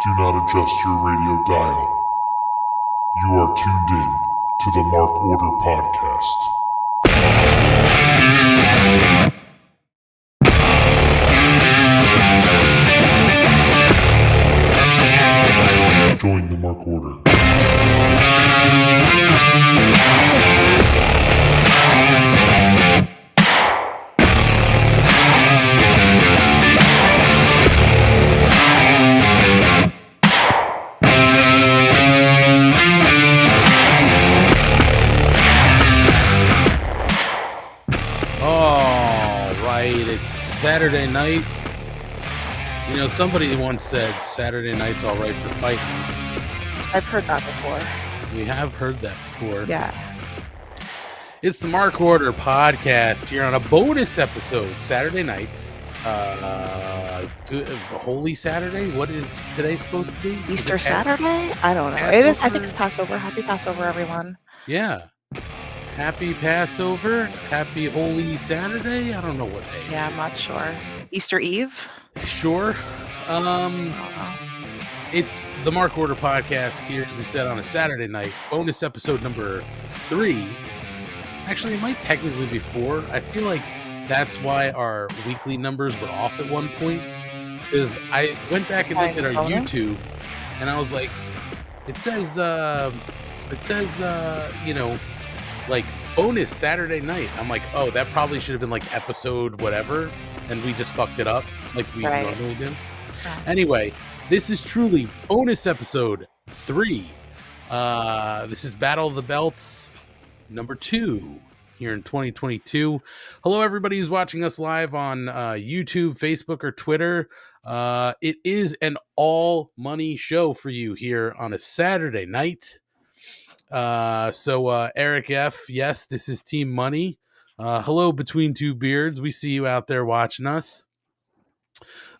Do not adjust your radio dial. You are tuned in to the Mark Order Podcast. Join the Mark Order. Saturday night. You know, somebody once said Saturday night's all right for fighting. I've heard that before. We have heard that before. Yeah. It's the Mark Order Podcast here on a bonus episode, Saturday night. Holy Saturday? What is today supposed to be? Easter Saturday? I don't know. Passover? It is. I think it's Passover. Happy Passover, everyone. Yeah. Happy Passover, happy Holy Saturday. I don't know what day. Yeah, I'm not sure. Easter Eve. Sure. It's the Mark Order Podcast here, as we said, on a Saturday night. Bonus episode number 3. Actually, it might technically be 4. I feel like that's why our weekly numbers were off at one point. Because I went back and looked at our YouTube, and I was like, it says, like bonus Saturday night. I'm like, oh, that probably should have been like episode whatever, and we just fucked it up like we normally do. Yeah. Anyway, this is truly bonus episode 3. This is Battle of the Belts number 2 here in 2022. Hello, everybody who's watching us live on YouTube, Facebook, or Twitter. It is an all money show for you here on a Saturday night. So Eric F, yes, this is Team Money. Hello, Between Two Beards. We see you out there watching us.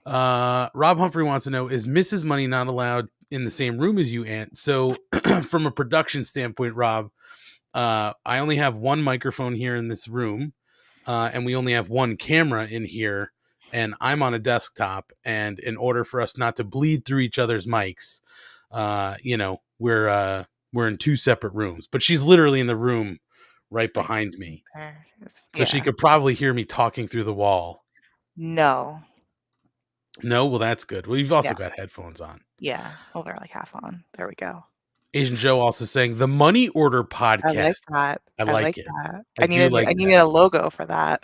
Rob Humphrey wants to know, is Mrs. Money not allowed in the same room as you, Aunt? So from a production standpoint, Rob, I only have one microphone here in this room, and we only have one camera in here, and I'm on a desktop, and in order for us not to bleed through each other's mics, we're in 2 separate rooms, but she's literally in the room right behind me. So she could probably hear me talking through the wall. No? Well, that's good. Well, you've also got headphones on. Yeah. Well, they're like half on. There we go. Asian Joe also saying the Money Order Podcast. I like it. That. I need a logo for that.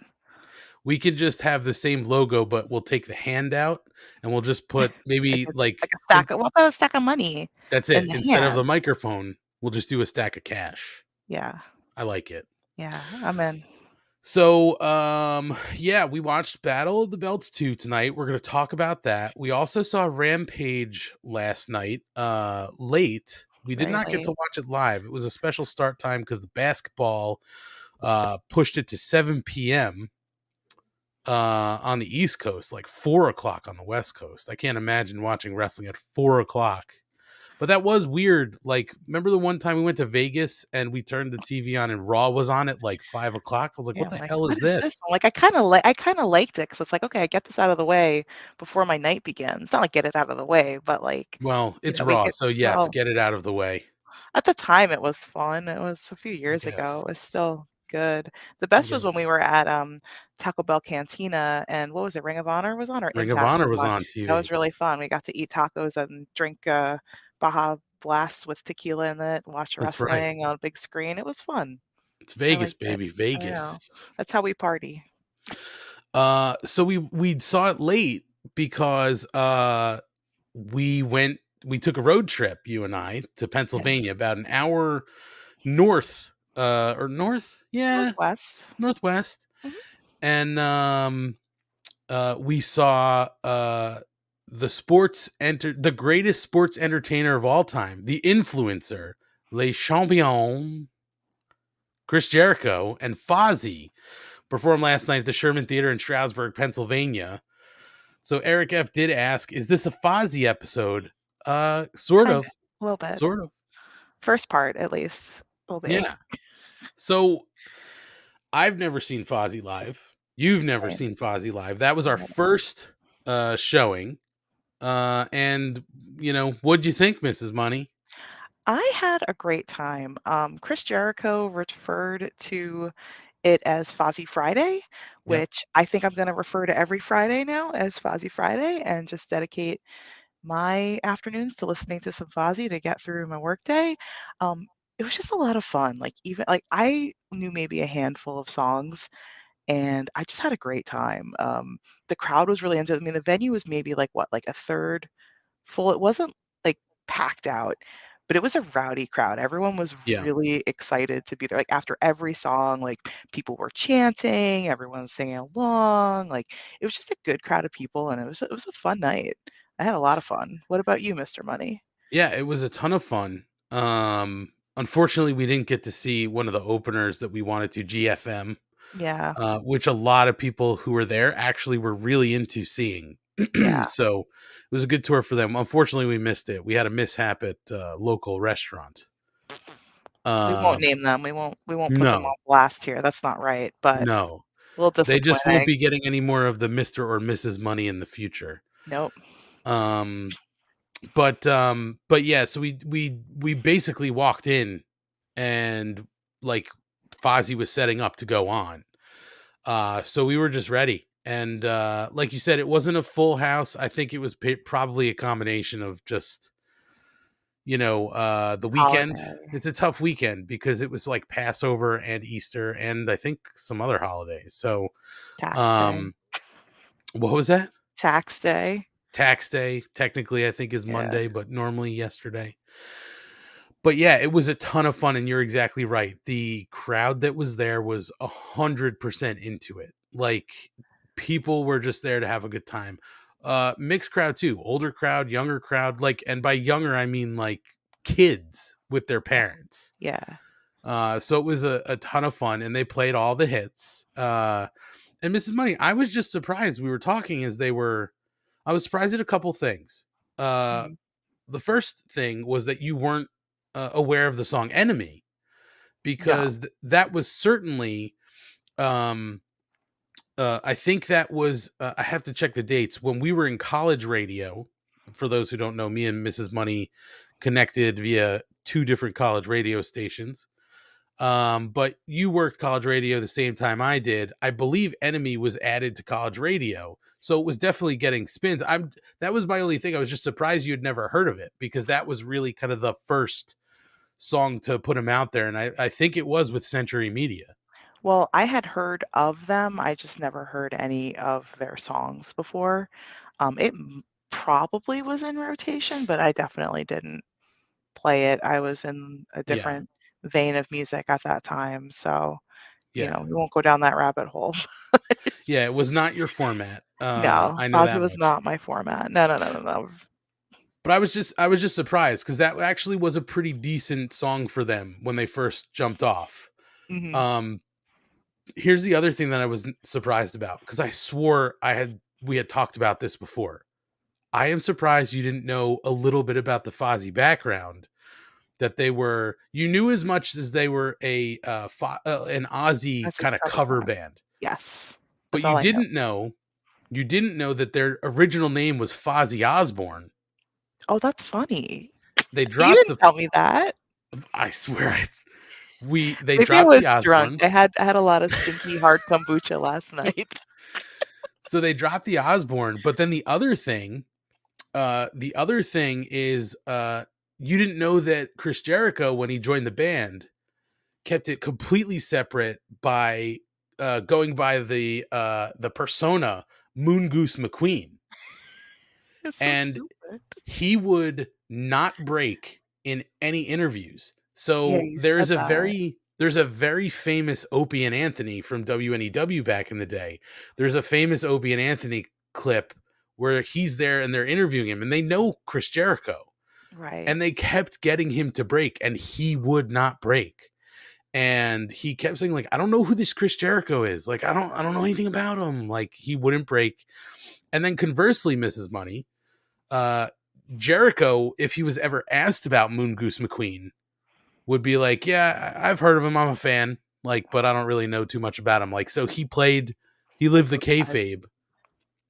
We could just have the same logo, but we'll take the hand out and we'll just put maybe like a stack. What about a stack of money? That's it. Instead of the microphone, we'll just do a stack of cash. Yeah. I like it. Yeah, I'm in. So, we watched Battle of the Belts 2 tonight. We're going to talk about that. We also saw Rampage last night, late. We did not get to watch it live. It was a special start time because the basketball pushed it to 7 p.m. On the East Coast, like 4 o'clock on the West Coast. I can't imagine watching wrestling at 4 o'clock. But that was weird. Like, remember the one time we went to Vegas and we turned the TV on and Raw was on at like 5 o'clock? I was like, what the hell is this? Like, I kind of liked it because it's like, okay, I get this out of the way before my night begins. Not like get it out of the way, but like, well, it's Raw, so yes, get it out of the way. At the time, it was fun. It was a few years ago. It was still good. The best was when we were at Taco Bell Cantina, and what was it? Ring of Honor was on, or Ring of Honor was on TV. That was really fun. We got to eat tacos and drink Baja Blast with tequila in it, watch wrestling on a big screen. It was fun. It's Vegas, baby. Vegas. That's how we party. So we saw it late because we took a road trip, you and I, to Pennsylvania, about an hour northwest. Mm-hmm. And we saw the greatest sports entertainer of all time, the influencer, Le Champion, Chris Jericho, and Fozzy performed last night at the Sherman Theater in Stroudsburg, Pennsylvania. So Eric F. did ask, is this a Fozzy episode? Sort of. A little bit. Sort of. First part, at least. A little bit. Yeah. So I've never seen Fozzy live. You've never seen Fozzy live. That was our first showing. And what'd you think, Mrs. Money? I had a great time. Chris Jericho referred to it as Fozzy Friday, Yep. which I think I'm going to refer to every Friday now as Fozzy Friday and just dedicate my afternoons to listening to some Fozzy to get through my workday. It was just a lot of fun. Like even like I knew maybe a handful of songs, and I just had a great time. The crowd was really into it. I mean, the venue was maybe like what, like a third full. It wasn't like packed out, but it was a rowdy crowd. Everyone was Yeah. really excited to be there. Like after every song, like people were chanting, everyone was singing along. Like it was just a good crowd of people, and it was a fun night. I had a lot of fun. What about you, Mr. Money? Yeah, it was a ton of fun. Unfortunately, we didn't get to see one of the openers that we wanted to, GFM, Yeah, which a lot of people who were there actually were really into seeing. yeah. So it was a good tour for them. Unfortunately, we missed it. We had a mishap at a local restaurant. We won't Um, name them. We won't put them on no, blast here. That's not right, but no, a little they just won't disappointing. be getting any more of the Mr. or Mrs. Money in the future. Nope. Um, but yeah, so we basically walked in and like Fozzy was setting up to go on. So we were just ready. And like you said, it wasn't a full house. I think it was probably a combination of just the weekend. Holiday, It's a tough weekend because it was like Passover and Easter and I think some other holidays. So tax day, um what was that? tax day. Tax day technically I think is Yeah, Monday, but normally yesterday. But yeah, it was a ton of fun, and you're exactly right. The crowd that was there was 100% into it. Like people were just there to have a good time. Mixed crowd too, older crowd, younger crowd. Like, and by younger I mean like kids with their yeah, parents. yeah. So it was a ton of fun, and they played all the hits. And Mrs. Money, I was just surprised. We were talking as they were. I was surprised at a couple things. Uh, Mhm. the first thing was that you weren't aware of the song Enemy, No, because that was certainly um I think that was I have to check the dates when we were in college radio. For those who don't know, me and Mrs. Money connected via two different college radio stations. But you worked college radio the same time I did. I believe Enemy was added to college radio, so it was definitely getting spins. That was my only thing. I was just surprised you had never heard of it, because that was really kind of the first song to put him out there, and I think it was with Century Media. well, I had heard of them. I just never heard any of their songs before. Probably was in rotation, but I definitely didn't play it. I was in a Yeah, different vein of music at that time, so, yeah, we won't go down that rabbit hole. yeah. It was not your format. No, I know Fozzy that was much. not my format. No, no, no, no, no. But I was just surprised because that actually was a pretty decent song for them when they first jumped off. Mhm. Um, Here's the other thing that I was surprised about, because I swore we had talked about this before. I am surprised you didn't know a little bit about the Fozzy background. That you knew as much as they were an Aussie Fozzy kind of cover cover band. band, Yes. but That's all I know. you didn't know that their original name was Fozzy Osbourne. Oh, that's funny. They You dropped didn't tell me that. I swear, they Maybe I dropped was the drunk. Osbourne. I had a lot of stinky hard kombucha last night. So they dropped the Osbourne, but then the other thing is, you didn't know that Chris Jericho, when he joined the band, kept it completely separate by going by the persona Moon Goose McQueen, It's so and stupid. he would not break in any interviews. Yeah, So you said that. there's a very famous Opie and Anthony from WNEW back in the day. There's a famous Opie and Anthony clip where he's there and they're interviewing him, and they know Chris Jericho, Right. and they kept getting him to break, and he would not break. And he kept saying, like, I don't know who this Chris Jericho is. Like, I don't know anything about him. Like, he wouldn't break. And then conversely, Mrs. Money, uh, Jericho, if he was ever asked about Moon Goose McQueen, would be like, yeah, I've heard of him. I'm a fan. Like, but I don't really know too much about him. Like, so he lived the Both sides. kayfabe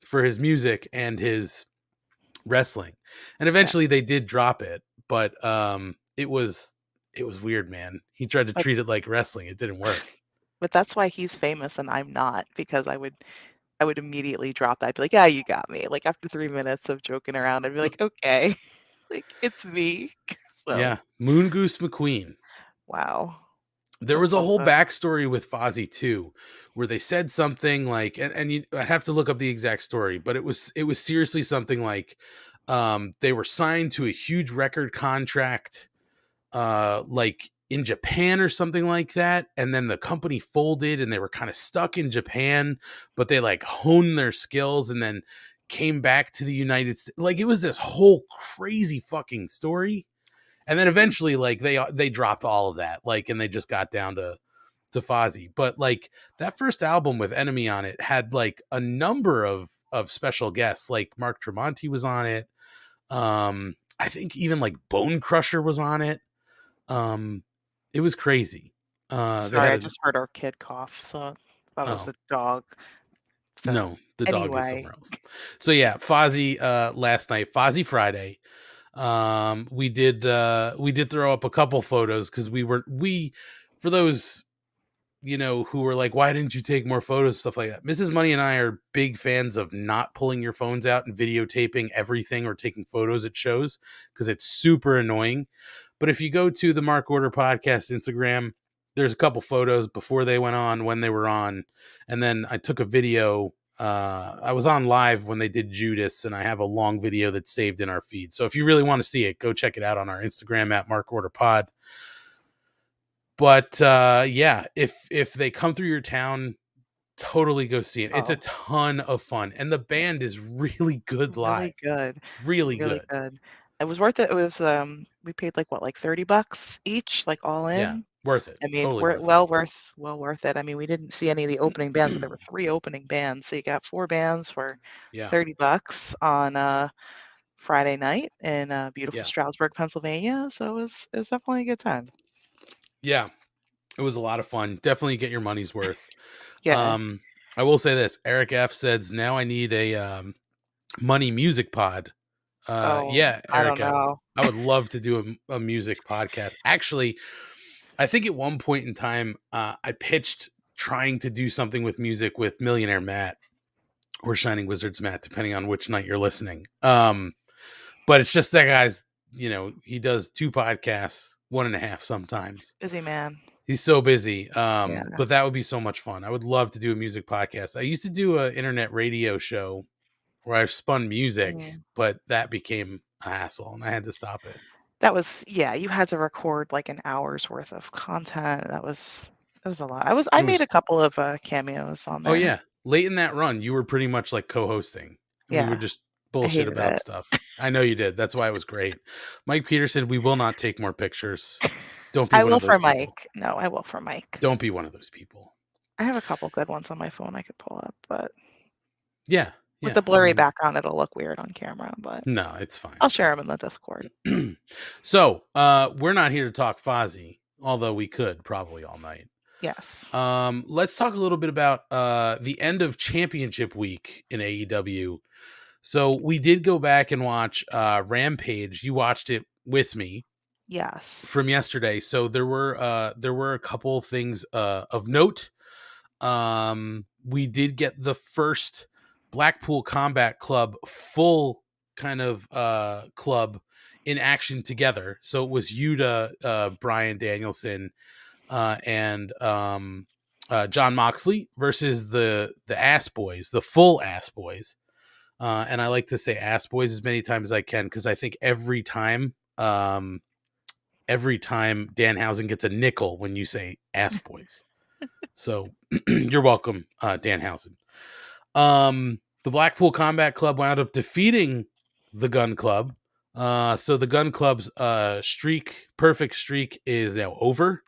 for his music and his wrestling. And eventually they did drop it, but it was weird, man. He tried to But treat it like wrestling. It didn't work. but that's why he's famous and I'm not, because I would immediately drop that. I'd be like, "Yeah, you got me." Like after 3 minutes of joking around, I'd be like, "Okay." Like it's me. So, Yeah, Moon Goose McQueen. wow. There That's was a whole something. backstory with Fozzy too, where they said something like, and I have to look up the exact story, but it was seriously something like, they were signed to a huge record contract, like in Japan or something like that, and then the company folded, and they were kind of stuck in Japan, but they like honed their skills and then came back to the United States. Like it was this whole crazy fucking story, and then eventually like they dropped all of that, like, and they just got down to Fozzy. But like that first album with Enemy on it had like a number of special guests, like Mark Tremonti was on it. I think even like Bone Crusher was on it. um it was crazy. They Sorry, had I a just heard our kid cough, so I thought it was oh a dog. So, no, the dog is anyway, somewhere else. So yeah, Fozzy, last night, Fozzy Friday. We did throw up a couple photos because we for those, who were like, why didn't you take more photos, stuff like that. Mrs. Money and I are big fans of not pulling your phones out and videotaping everything or taking photos at shows because it's super annoying. But if you go to the Mark Order Podcast Instagram, there's a couple photos before they went on, when they were on, and then I took a video. I was on live when they did Judas, and I have a long video that's saved in our feed. So if you really want to see it, go check it out on our Instagram at Mark Order Pod. But yeah, if they come through your town, totally go see it. It's a oh, ton of fun, and the yeah, band is really good really live. good, Really really good. good. It was worth it. It was, we paid like what, like $30 each, like all Yeah, in. worth it. I mean, Totally we're worth it. well worth it. I mean, we didn't see any of the opening bands, but there were 3 opening bands, so you got 4 bands for Yeah, $30 on Friday night in beautiful yeah, Stroudsburg, Pennsylvania. So it was definitely a good time. yeah. It was a lot of fun. Definitely get your money's worth. Yeah. Um, I will say this: Eric F says now I need a money music pod. Oh, Yeah, I don't Eric F. know. I would love to do a music podcast. Actually, I think at one point in time, I pitched trying to do something with music with Millionaire Matt or Shining Wizards Matt, depending on which night you're listening. But it's just that guy's, he does 2 podcasts, 1.5 sometimes. Busy man. He's so busy. Yeah. But that would be so much fun. I would love to do a music podcast. I used to do an internet radio show where I spun music, Mm. but that became a hassle and I had to stop it. That was, yeah, you had to record like an hour's worth of content. That was a lot. I It made was, a couple of cameos on oh there. yeah. Late in that run, you were pretty much like co-hosting. We would Yeah. just I bullshit hated about it. stuff. I know you did. That's why it was great. Mike Peterson, we will not take more pictures. Don't be I one will of those for people. Mike. No, I will for Mike. Don't be one of those people. I have a couple good ones on my phone I could pull up, but Yeah. with Yeah. the I blurry mean, background, it'll look weird on camera, but no, it's fine. I'll share them in the Discord. So, we're not here to talk Fozzy, although we could probably all night. Yes. Let's talk a little bit about the end of championship week in AEW. So we did go back and watch Rampage. You watched it with me Yes. from yesterday. So there were a couple things of note. We did get the first Blackpool Combat Club full kind of club in action together. So it was Yuta, Brian Danielson, and John Moxley versus the Ass Boys, the full Ass Boys. And I like to say Ass Boys as many times as I can because I think every time Danhausen gets a nickel when you say Ass Boys. So you're welcome, Danhausen. The Blackpool Combat Club wound up defeating the Gun Club. So the Gun Club's perfect streak is now over.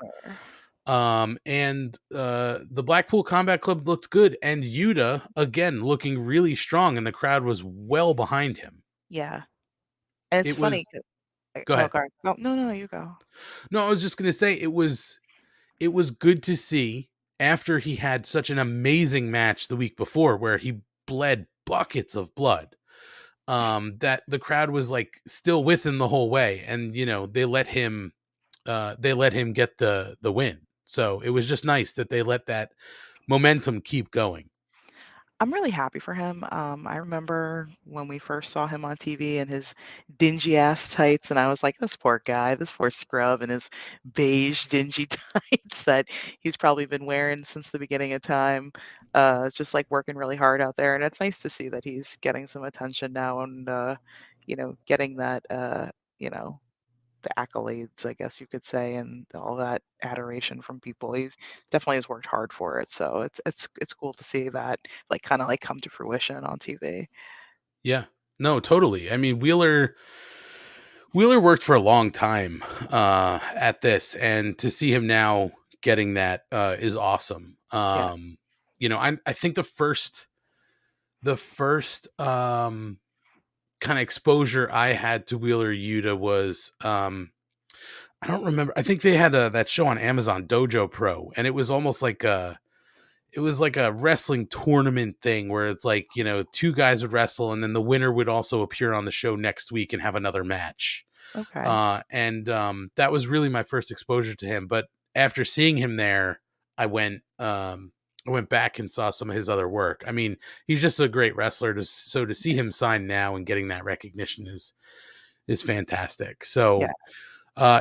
And the Blackpool Combat Club looked good, and Yuta again looking really strong, and the crowd was well behind him. Yeah. And it's It was funny. Go Oh, ahead. go ahead. No, no, no, you go. No, I was just gonna say it was good to see after he had such an amazing match the week before where he bled buckets of blood. that the crowd was like still with him the whole way, and they let him get the win. So it was just nice that they let that momentum keep going. I'm really happy for him. I remember when we first saw him on TV in his dingy ass tights, and I was like, this poor guy, this poor scrub in his beige dingy tights that he's probably been wearing since the beginning of time, just like working really hard out there. And it's nice to see that he's getting some attention now and, getting that, the accolades, I guess you could say, and all that adoration from people. He's definitely has worked hard for it. So it's cool to see that like kind of like come to fruition on TV. Yeah, no, totally. I mean, Wheeler worked for a long time at this, and to see him now getting that is awesome. Yeah. I think the first kind of exposure I had to Wheeler Yuta was I don't remember. I think they had that show on Amazon, Dojo Pro, and it was almost like a wrestling tournament thing where it's like, two guys would wrestle and then the winner would also appear on the show next week and have another match. Okay. And That was really my first exposure to him. But after seeing him there, I went back and saw some of his other work. I mean, he's just a great wrestler. So to see him sign now and getting that recognition is fantastic. Yeah. So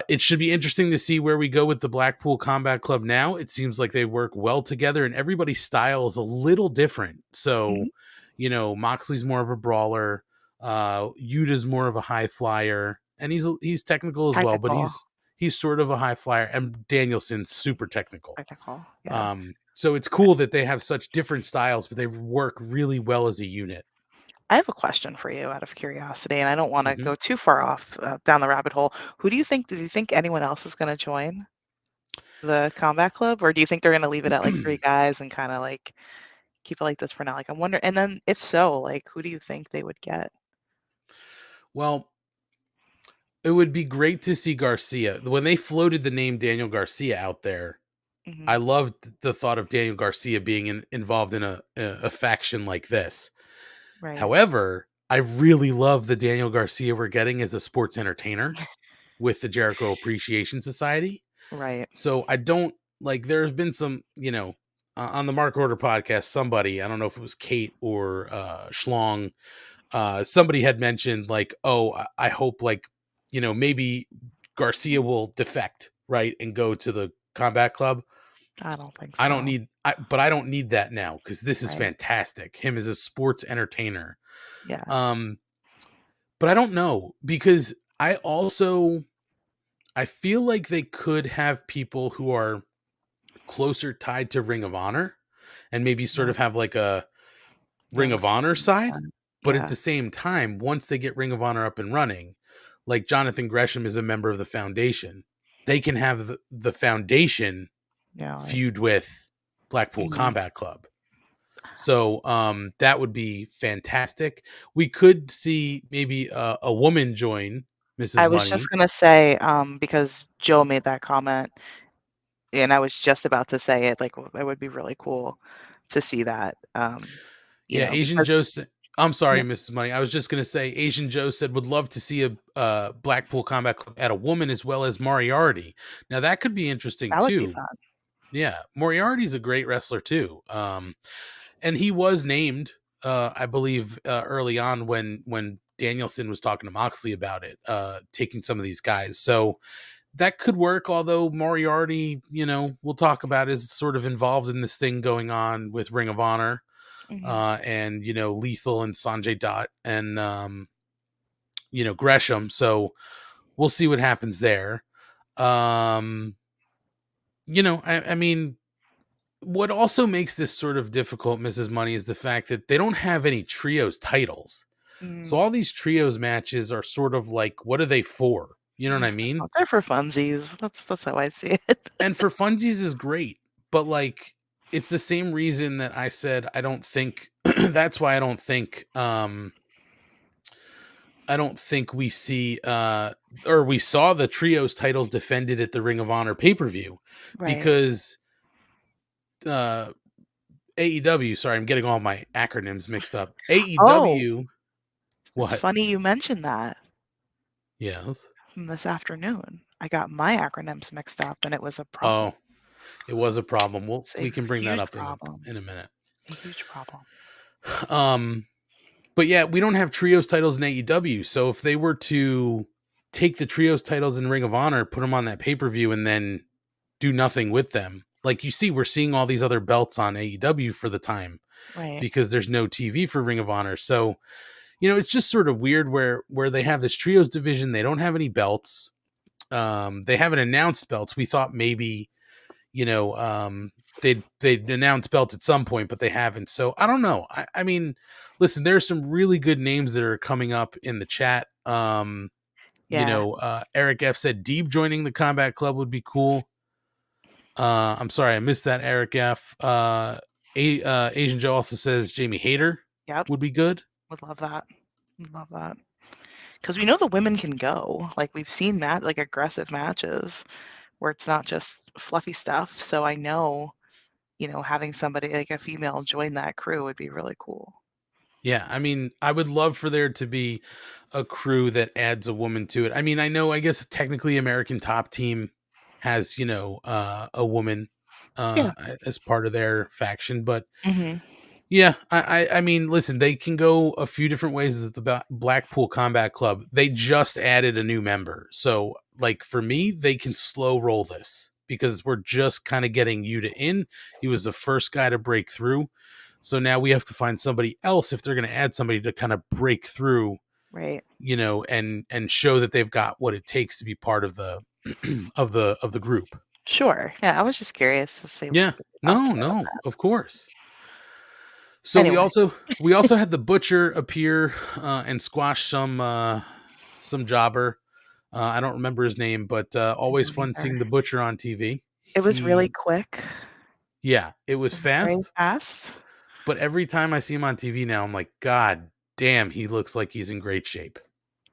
it should be interesting to see where we go with the Blackpool Combat Club now. It seems like they work well together, and everybody's style is a little different. So, Mhm. Moxley's more of a brawler, Yuta's more of a high flyer, and he's technical as well, but Technical. he's sort of a high flyer, and Danielson's super technical. Technical. Yeah. So it's cool that they have such different styles, but they work really well as a unit. I have a question for you out of curiosity, and I don't want to Mhm. go too far off down the rabbit hole. Do you think anyone else is going to join the combat club, or do you think they're going to leave it at like three guys and kind of like keep it like this for now? Like, I'm wondering, and then if so, like, who do you think they would get? Well, it would be great to see Garcia. When they floated the name Daniel Garcia out there, Hmm. I loved the thought of Daniel Garcia being involved in a faction like this. Right. However, I really love the Daniel Garcia we're getting as a sports entertainer with the Jericho Appreciation Society. Right. So I don't like. There's been some, on the Mark Order podcast, somebody, I don't know if it was Kate or Schlong, somebody had mentioned like, oh, I hope like, maybe Garcia will defect, right, and go to the Combat Club. I don't think I don't so. need, but I don't need that now because this is Right. fantastic. Him as a sports entertainer. Yeah. Um, but I don't know because I feel like they could have people who are closer tied to Ring of Honor and maybe sort Yeah. of have like a Ring Young of Honor Studs. side. But at Yeah. the same time, once they get Ring of Honor up and running, like Jonathan Gresham is a member of the foundation, they can have the foundation Yeah. Like, feud with Blackpool mhm. Combat Club. So that would be fantastic. We could see maybe a woman join I Mrs. was just Money. gonna say, because Joe made that comment, and I was just about to say it, like, it would be really cool to see that, Yeah, Asian because Joe. I'm sorry, yeah, Mrs. Money. I was just gonna say, Asian Joe said would love to see a Blackpool Combat Club at a woman as well as Moriarty. Now that could be interesting that would be too. fun. Yeah, Moriarty's a great wrestler too. And he was named, I believe, early on when Danielson was talking to Moxley about it, taking some of these guys. So that could work. Although Moriarty, we'll talk about, is sort of involved in this thing going on with Ring of Honor, Mhm. and Lethal and Sanjay Dutt and Gresham. So we'll see what happens there. Um, I mean, what also makes this sort of difficult, Mrs. Money, is the fact that they don't have any trios titles. So all Mm. these trios matches are sort of like, what are they for? You know what I mean? They're for funsies. That's how I see it. And for funsies is great, but like it's the same reason that I said I don't think that's why I don't think we see or we saw the trios titles defended at the Ring of Honor pay-per-view Right. because uh AEW, sorry, I'm getting all my acronyms mixed up. Oh, AEW, It's What? funny you mentioned that Yes. from this afternoon. I got my acronyms mixed up and it was a problem. Oh, it was a problem. It's a We can bring that huge up problem. in a minute. A huge problem. Um, but yeah, we don't have trios titles in AEW. So if they were to take the trios titles in Ring of Honor, put them on that pay-per-view, and then do nothing with them, like you see, we're seeing all these other belts on AEW for the time Right. because there's no TV for Ring of Honor. So, it's just sort of weird where they have this trios division. They don't have any belts. They haven't announced belts. We thought maybe, they'd announce belts at some point, but they haven't. So I don't know. I mean, listen, there's some really good names that are coming up in the chat. Yeah. Eric F said Deeb joining the Combat Club would be cool. I'm sorry, I missed that, Eric F. Asian Joe also says Jamie Hayter Yep. would be good. Would love that. Would love that. Because we know the women can go. Like we've seen like aggressive matches where it's not just fluffy stuff. So I know, having somebody like a female join that crew would be really cool. Yeah, I mean, I would love for there to be a crew that adds a woman to it. I mean, I guess technically American Top Team has, a woman Yeah. as part of their faction, but Mm-hmm. yeah, I mean, listen, they can go a few different ways at the Blackpool Combat Club. They just added a new member. So, like, for me, they can slow roll this because we're just kind of getting Yuta in. He was the first guy to break through. So now we have to find somebody else if they're going to add somebody to kind of break through, Right. and show that they've got what it takes to be part of the of the group. Sure. Yeah, I was just curious to see Yeah. what your thoughts were on No, that. of course. So we Anyway. also had the Butcher appear and squash some jobber. I don't remember his name, but I always don't fun either. seeing the Butcher on TV. It was really quick. Yeah, it was It was very fast, fast. but every time I see him on TV now, I'm like, God damn, he looks like he's in great shape.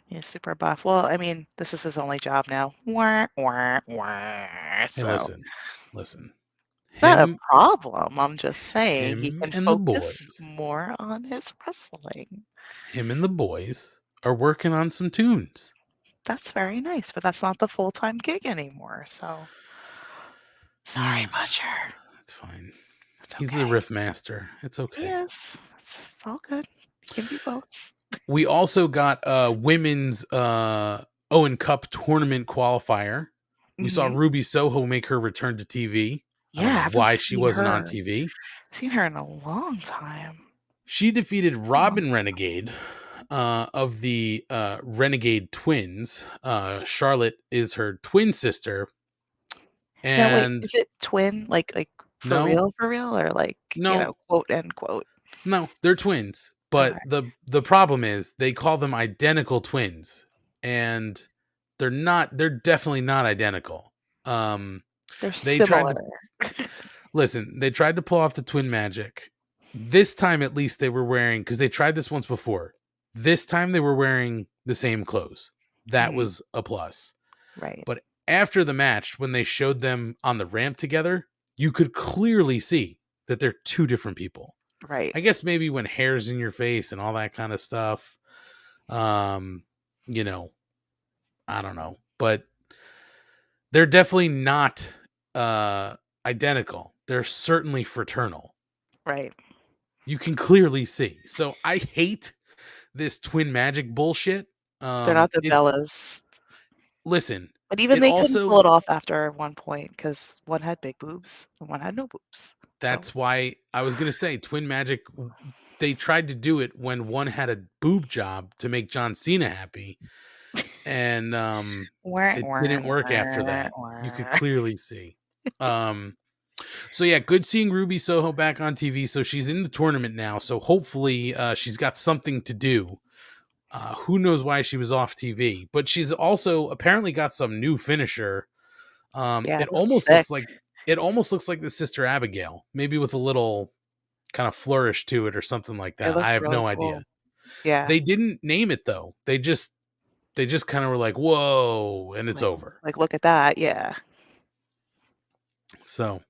He's super buff. Well, I mean, this is his only job now. Wah, wah, wah. Hey, So listen, not a him problem. I'm just saying he him can and the focus boys, more on his wrestling. him and the boys are working on some tunes. That's very nice, but that's not the full-time gig anymore. So sorry, Butcher. That's fine. It's He's the okay. riff master. It's okay. Yes, it's all good. He can be both. We also got women's Owen Cup tournament qualifier. We saw Mhm. Ruby Soho make her return to TV. I Yeah, don't I know haven't why she seen wasn't on her. TV. Seen her in a long time. She defeated Long. Robin Renegade of the Renegade twins. Charlotte is her twin sister. Now wait, And is it twin? Like no, for real, or like, no, quote end quote? no, they're twins. But Okay. the problem is they call them identical twins. And they're definitely not identical. They're They tried similar. to listen, they tried to pull off the twin magic. This time at least they were wearing, because they tried this once before. This time they were wearing the same clothes. That Mhm. was a plus. Right. But after the match, when they showed them on the ramp together, you could clearly see that they're two different people. Right. I guess maybe when hair's in your face and all that kind of stuff. I don't know. But they're definitely not identical. They're certainly fraternal. Right. You can clearly see. So I hate this twin magic bullshit. They're not the It Bellas. listen. But even It they couldn't pull also it off after one point because one had big boobs and one had no boobs. So that's why I was gonna say twin magic. They tried to do it when one had a boob job to make John Cena happy, and wah, it wah, didn't work after wah, that. You could wah. clearly see. So yeah, good seeing Ruby Soho back on TV. So she's in the tournament now. So hopefully she's got something to do. Who knows why she was off TV, but she's also apparently got some new finisher. Yeah, It it looks almost sick. looks like the Sister Abigail, maybe with a little kind of flourish to it or something like It that. looks I have really no idea. cool. Yeah. They didn't name it though. They just kind of were like, "Whoa," and it's over. Like look at that. Yeah. So,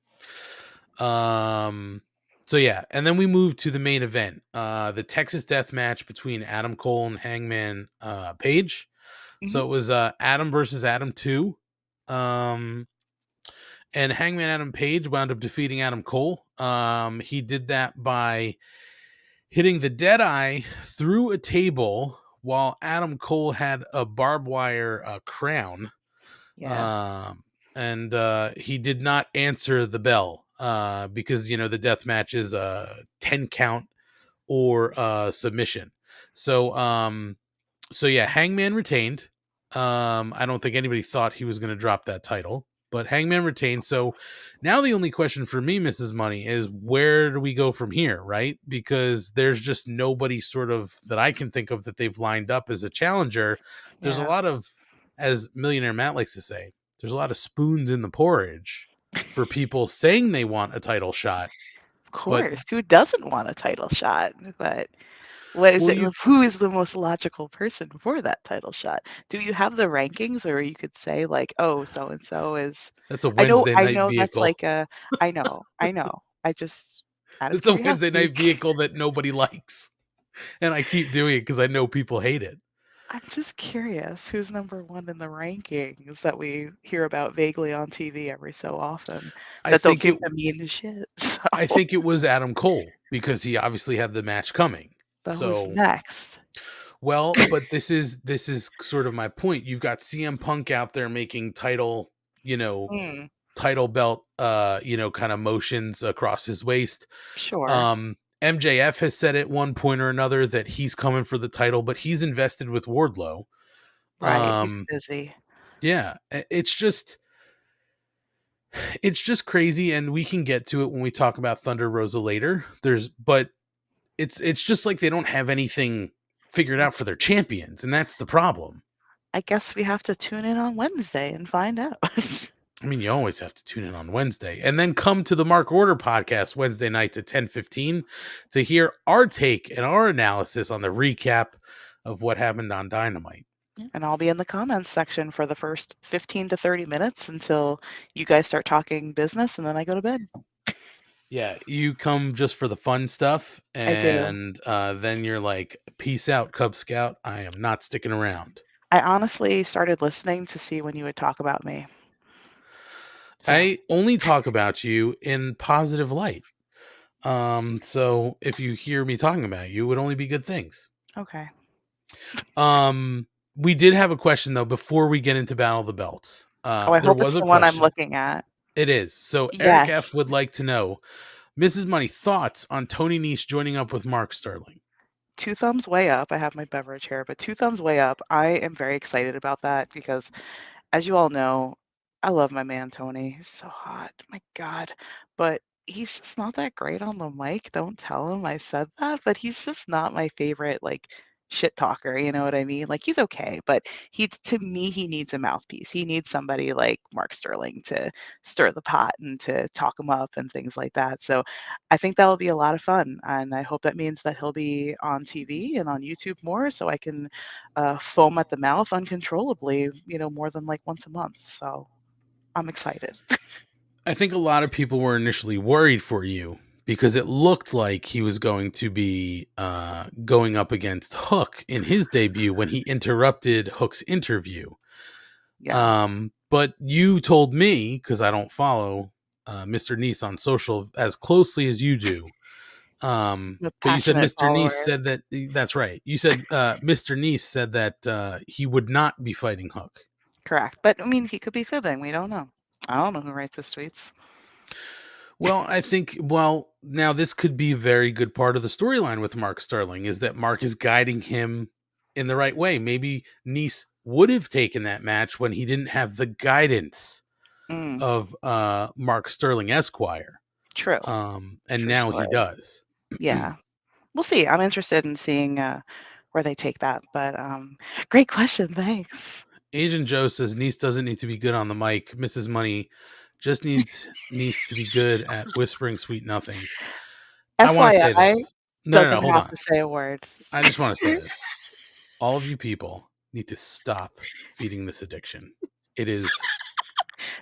um, So yeah, and then we move to the main event, the Texas Death Match between Adam Cole and Hangman Page. Mhm. So it was Adam versus Adam 2. Um, and Hangman Adam Page wound up defeating Adam Cole. He did that by hitting the Deadeye through a table while Adam Cole had a barbed wire crown. Yeah. And he did not answer the bell because, the death match is a 10 count or submission. So yeah, Hangman retained. I don't think anybody thought he was going to drop that title, but Hangman retained. So now the only question for me, Mrs. Money, is where do we go from here, right? Because there's just nobody sort of that I can think of that they've lined up as a challenger. There's a Yeah. lot of, as Millionaire Matt likes to say, there's a lot of spoons in the porridge for people saying they want a title shot. Of But course. Who doesn't want a title shot? But what is well, it? Who is the most logical person for that title shot? Do you have the rankings, or you could say like, oh, so and so is? that's a I know, Wednesday I night know that's vehicle. like a. I know. I just out of It's a Wednesday curiosity. night vehicle that nobody likes. And I keep doing it because I know people hate it. I'm just curious who's number one in the rankings that we hear about vaguely on TV every so often I that don't think seem it to mean shit. So, I think it was Adam Cole because he obviously had the match coming. but who's So, next? well, but this is sort of my point. You've got CM Punk out there making Hmm, title belt kind of motions across his waist. sure. MJF has said at one point or another that he's coming for the title, but he's invested with Wardlow. Right. He's Um busy. yeah, it's just crazy, and we can get to it when we talk about Thunder Rosa later. But it's just like they don't have anything figured out for their champions, and that's the problem. I guess we have to tune in on Wednesday and find out. I mean, you always have to tune in on Wednesday and then come to the Mark Order podcast Wednesday nights at 10:15 to hear our take and our analysis on the recap of what happened on Dynamite. And I'll be in the comments section for the first 15 to 30 minutes until you guys start talking business, and then I go to bed. Yeah, you come just for the fun stuff, I do. and then you're like, "Peace out, Cub Scout. I am not sticking around." I honestly started listening to see when you would talk about me. So, I only talk about you in positive light. So if you hear me talking about you, it would only be good things. okay. We did have a question though before we get into Battle of the Belts. Oh, I There hope was it's a the one I'm question. looking at. It is. So Eric Yes. F would like to know, Mrs. Money, thoughts on Tony Nese joining up with Mark Sterling? 2 thumbs way up. I have my beverage here, but 2 thumbs way up. I am very excited about that because, as you all know, I love my man Tony. He's so hot. My God. But he's just not that great on the mic. Don't tell him I said that, but he's just not my favorite, like, shit talker, you know what I mean? Like, he's okay, but to me, he needs a mouthpiece. He needs somebody like Mark Sterling to stir the pot and to talk him up and things like that. So I think that'll be a lot of fun, and I hope that means that he'll be on TV and on YouTube more so I can foam at the mouth uncontrollably, more than like once a month. So I'm excited. I think a lot of people were initially worried for you because it looked like he was going to be going up against Hook in his debut when he interrupted Hook's interview. Yeah. But you told me, because I don't follow Mr. Nese on social as closely as you do. I'm a But you said passionate Mr. Nese follower. said that that's right. You said Mr. Nese said that he would not be fighting Hook. Correct. But I mean, he could be fibbing. We don't know. I don't know who writes his tweets. Well, I think, now this could be a very good part of the storyline with Mark Sterling is that Mark is guiding him in the right way. Maybe Nese would have taken that match when he didn't have the guidance Mm, of Mark Sterling Esquire. true. And For now he sure. does. Yeah. We'll see. I'm interested in seeing where they take that. But great question. Thanks. Agent Joe says Nese doesn't need to be good on the mic. Mrs. Money just needs Nese to be good at whispering sweet nothings. I want to say FYI, this. No, doesn't hold have on. to say a word. I just want to say this. All of you people need to stop feeding this addiction. It is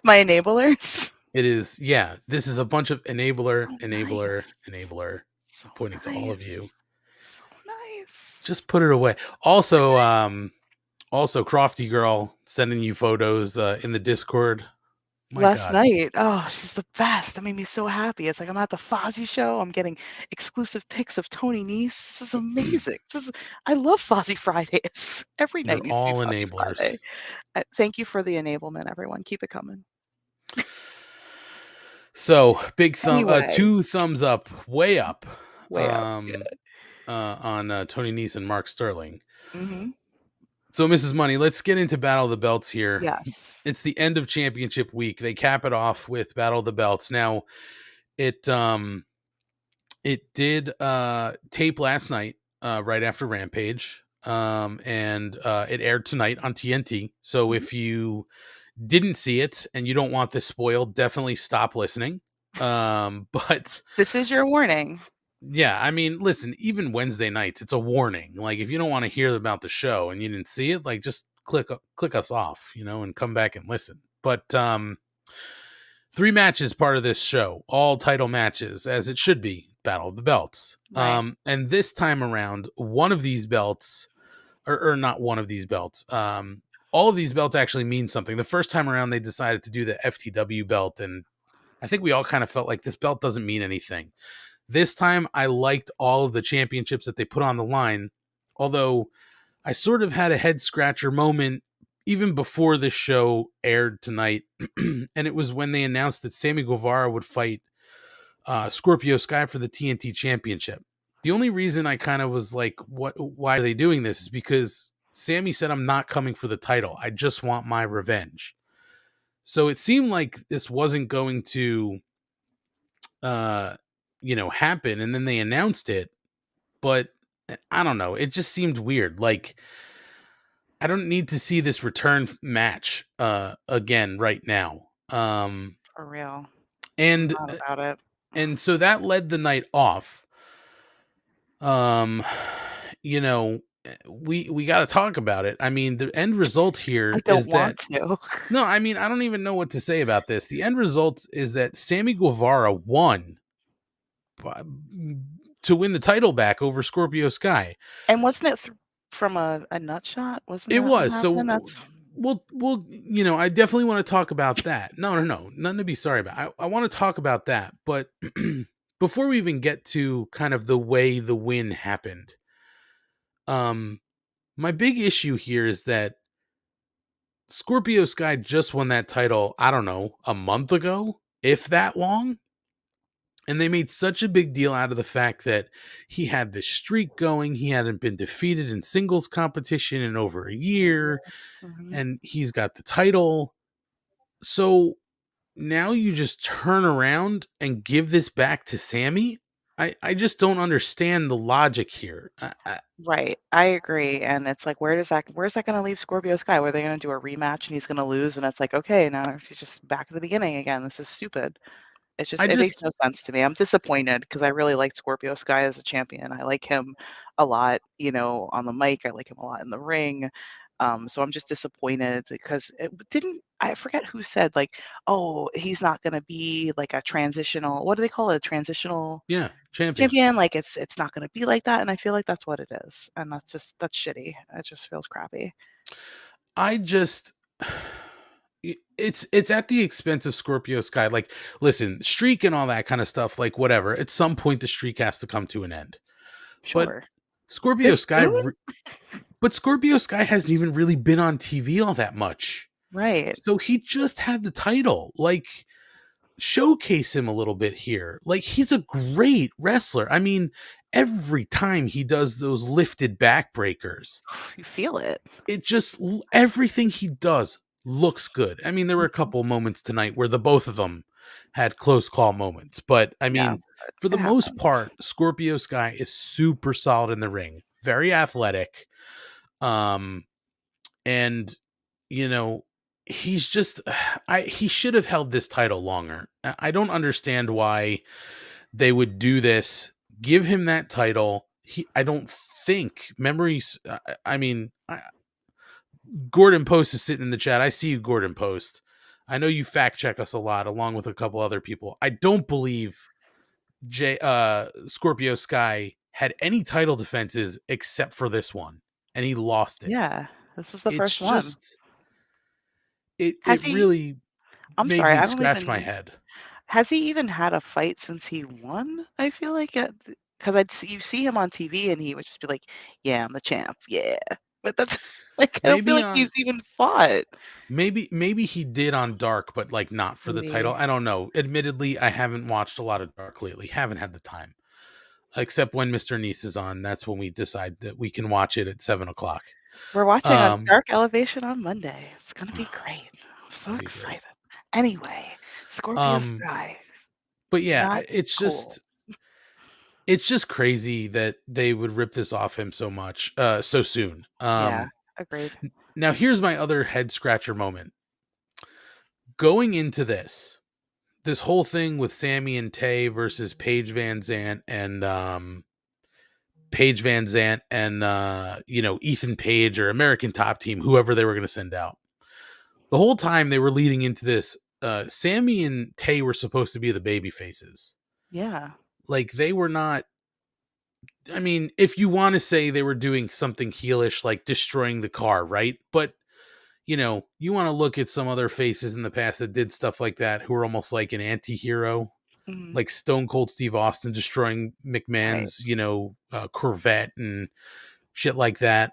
My enablers. It is, yeah. This is a bunch of enabler, Oh, enabler, nice. enabler. So I'm pointing to all of you. nice. So nice. Just put it away. Also, Crofty girl sending you photos in the Discord. My Last God. night, oh, she's the best. That made me so happy. It's like I'm at the Fozzie show. I'm getting exclusive pics of Tony Nese. This is amazing. I love Fozzie Fridays. Every They're night needs to be all Fozzie enablers. Friday. Thank you for the enablement, everyone. Keep it coming. So big Anyway, 2 thumbs up, way up, way up. Yeah. on Tony Nese and Mark Sterling. Hmm. So Mrs. Money, let's get into Battle of the Belts here. Yes. It's the end of championship week. They cap it off with Battle of the Belts. Now, it it did tape last night, right after Rampage. And it aired tonight on TNT. So Mhm. if you didn't see it and you don't want this spoiled, definitely stop listening. But This is your warning. yeah, I mean, listen, even Wednesday nights, it's a warning. Like, if you don't want to hear about the show and you didn't see it, like, just click us off, and come back and listen. But 3 matches part of this show, all title matches, as it should be, Battle of the Belts. Right. And this time around, one of these belts, or not one of these belts, all of these belts actually mean something. The first time around, they decided to do the FTW belt, and I think we all kind of felt like this belt doesn't mean anything. This time, I liked all of the championships that they put on the line, although I sort of had a head scratcher moment even before this show aired tonight, and it was when they announced that Sammy Guevara would fight Scorpio Sky for the TNT Championship. The only reason I kind of was like, "What? Why are they doing this?" is because Sammy said, "I'm not coming for the title. I just want my revenge." So it seemed like this wasn't going to, happen, and then they announced it, but I don't know. It just seemed weird. Like, I don't need to see this return match again right now. For real. I'm And not about it. and so that led the night off. Um, you know, we got to talk about it. I mean, the end result I here don't is that want to. no, I mean, I don't even know what to say about this. The end result is that Sammy Guevara won by- to win the title back over Scorpio Sky. And wasn't it from a nut shot? Wasn't It that what was. happened? So That's we'll I definitely want to talk about that. No, nothing to be sorry about. I want to talk about that, but before we even get to kind of the way the win happened, um, my big issue here is that Scorpio Sky just won that title, I don't know, a month ago, if that long. And they made such a big deal out of the fact that he had this streak going. He hadn't been defeated in singles competition in over a year, mhm. and he's got the title. So now you just turn around and give this back to Sammy? I just don't understand the logic here. Right. I agree. And it's like, where's that going to leave Scorpio Sky? Where are they going to do a rematch and he's going to lose? And it's like, okay, now she's just back at the beginning again. This is stupid. I It makes just no sense to me. I'm disappointed because I really like Scorpio Sky as a champion. I like him a lot, on the mic. I like him a lot in the ring. So I'm just disappointed because I forget who said like, oh, he's not going to be like a transitional, what do they call it? A transitional yeah, champion. champion. Like it's not going to be like that. And I feel like that's what it is. And that's shitty. It just feels crappy. I just it's at the expense of Scorpio Sky. Like, listen, streak and all that kind of stuff, like whatever. At some point the streak has to come to an end. But Sure. Scorpio This Sky soon? but Scorpio Sky hasn't even really been on TV all that much. Right. So he just had the title. Like, showcase him a little bit here. Like, he's a great wrestler. I mean, every time he does those lifted backbreakers, You feel it. it just everything he does looks good. I mean, there were a Mhm. couple moments tonight where the both of them had close call moments, but I Yeah, mean, for the it most happens. part, Scorpio Sky is super solid in the ring, very athletic. Um and you know, he's just he should have held this title longer. I don't understand why they would do this. Give him that title. I don't think memories. I mean, Gordon Post is sitting in the chat. I see you, Gordon Post. I know you fact check us a lot, along with a couple other people. I don't believe Scorpio Sky had any title defenses except for this one, and he lost it. Yeah, this is the It's first one. just it Has he really I'm made sorry, me I don't scratch my even head. has he even had a fight since he won? I feel like because you see him on TV and he would just be like, "Yeah, I'm the champ. Yeah." But that's like, I don't feel Maybe like on he's even fought. maybe he did on Dark, but like not for the title. Maybe. I don't know. Admittedly, I haven't watched a lot of Dark lately. Haven't had the time. Except when Mr. Niece is on. That's when we decide that we can watch it at 7 o'clock. We're watching a Um Dark Elevation on Monday. It's gonna be great. I'm so that'd be great. excited. Anyway, Scorpio Um Sky, but yeah, not cool. it's just crazy that they would rip this off him so much so soon. Yeah, agreed. Now here's my other head scratcher moment. Going into this whole thing with Sammy and Tay versus Paige Van Zant and Ethan Page or American Top Team, whoever they were going to send out. The whole time they were leading into this, Sammy and Tay were supposed to be the baby faces. Yeah. Like they were not. I mean, if you want to say they were doing something heelish, like destroying the car, right? But you want to look at some other faces in the past that did stuff like that, who were almost like an anti-hero, Mhm. like Stone Cold Steve Austin destroying Right. McMahon's, Corvette and shit like that.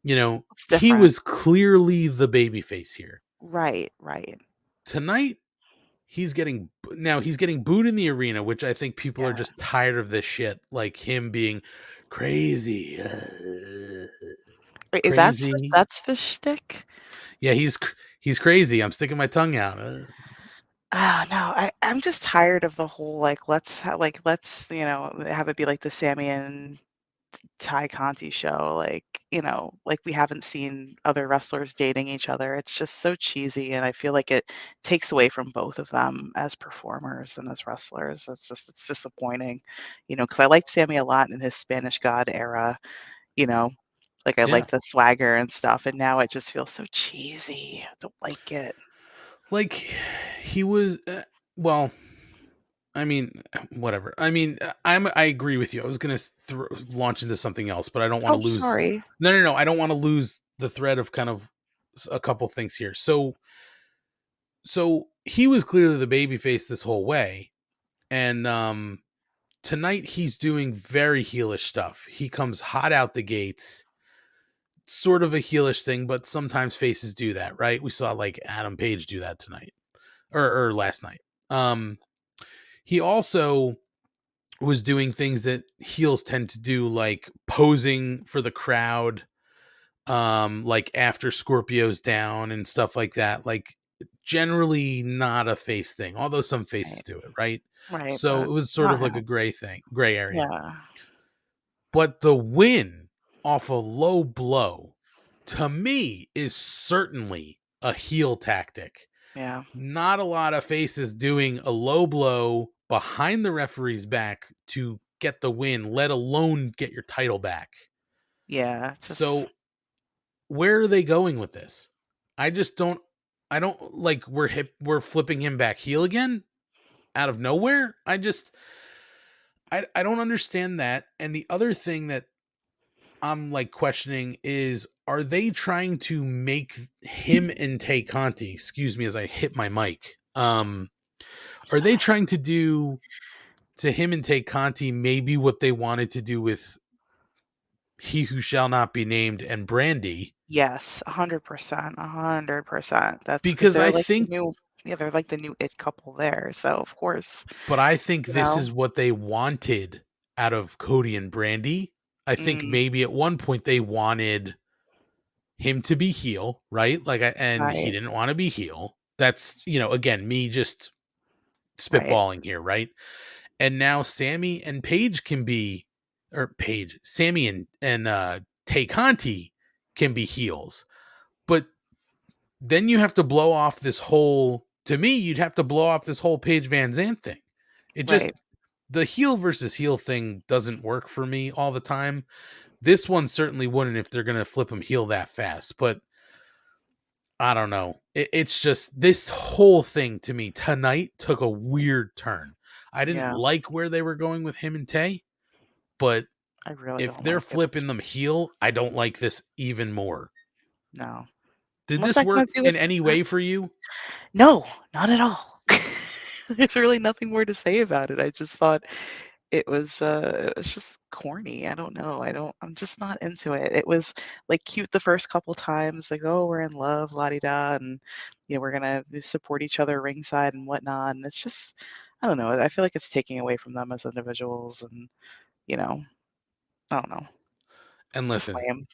It's He different. was clearly the babyface here. Right, right. Tonight, he's getting booed in the arena, which I think people are Yeah. just tired of this shit, like him being crazy, Wait, crazy. that's the shtick? Yeah, he's crazy. I'm sticking my tongue out. Ah, no, I'm just tired of the whole, like, let's, have it be like the Sammy and Ty Conti show, like we haven't seen other wrestlers dating each other. It's just so cheesy, and I feel like it takes away from both of them as performers and as wrestlers. It's disappointing, because I liked Sammy a lot in his Spanish God era, you know, like I Yeah, like the swagger and stuff, and now it just feels so cheesy. I don't like it. like he was. Well, I mean, whatever. I mean, I agree with you. I was gonna launch into something else, but I don't want to Oh, lose. sorry. No. I don't want to lose the thread of kind of a couple things here. So he was clearly the babyface this whole way, and tonight he's doing very heelish stuff. He comes hot out the gates, sort of a heelish thing, but sometimes faces do that, right? We saw like Adam Page do that tonight or last night. Um, he also was doing things that heels tend to do, like posing for the crowd, like after Scorpio's down and stuff like that. Like generally not a face thing, although some faces Right, do it, right? right, So but it was sort not of like a him. gray area. Yeah, But the win off a low blow to me is certainly a heel tactic. yeah, Not a lot of faces doing a low blow behind the referee's back to get the win, let alone get your title back. yeah. It's just So where are they going with this? I just don't I don't like we're flipping him back heel again out of nowhere. I don't understand that. And the other thing that I'm like questioning is, are they trying to make him and Tay Conti, excuse me as I hit my mic. Are they trying to do to him and Tay Conti maybe what they wanted to do with He Who Shall Not Be Named and Brandy? yes, 100%, 100%. That's because Because they're I like the think new yeah, they're like the new it couple there, so of course, but I think you this know? is what they wanted out of Cody and Brandy. I think Mm, maybe at one point they wanted him to be heel, right? And he right, didn't want to be heel. That's, again, me just right, spitballing here, right? And now Sammy and Paige Sammy and Tay Conti can be heels. But then you have to blow off this whole to me, you'd have to blow off this whole Paige Van Zant thing. It just right. the heel versus heel thing doesn't work for me all the time. This one certainly wouldn't if they're gonna flip him heel that fast. But I don't know. It's just this whole thing to me tonight took a weird turn. I didn't Yeah, like where they were going with him and Tay, but I really if don't they're like it. flipping them heel, I don't like this even more. No. Did What's this that gonna work do in with any way for you? No, not at all. There's really nothing more to say about it. I just thought it was just corny. I don't know. I'm just not into it. It was like cute the first couple times, like, oh, we're in love, la di da, and we're gonna support each other ringside and whatnot. And it's just, I don't know. I feel like it's taking away from them as individuals, and you know, I don't know, And just listen, lame.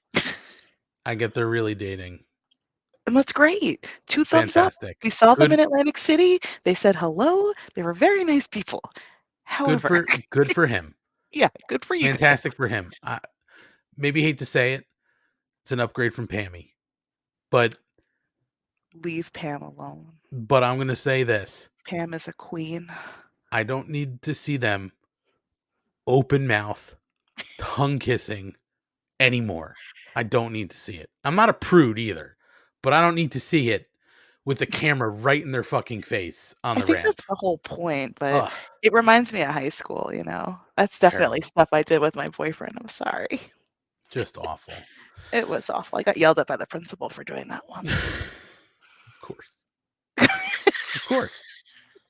I get they're really dating. And that's great. Two thumbs up. We Fantastic. saw them Good in Atlantic City. They said hello. They were very nice people. good However, for him. yeah, good for you guys. Fantastic for him. I maybe hate to say it. It's an upgrade from Pammy. But Leave Pam alone. I'm going to say this. Pam is a queen. I don't need to see them open mouth, tongue kissing anymore. I don't need to see it. I'm not a prude either, but I don't need to see it with the camera right in their fucking face on I the think ramp. that's the whole point, but Ugh, it reminds me of high school, you know? That's definitely terrible. stuff I did with my boyfriend. I'm sorry. Just awful. It was awful. I got yelled at by the principal for doing that once. Of course. Of course.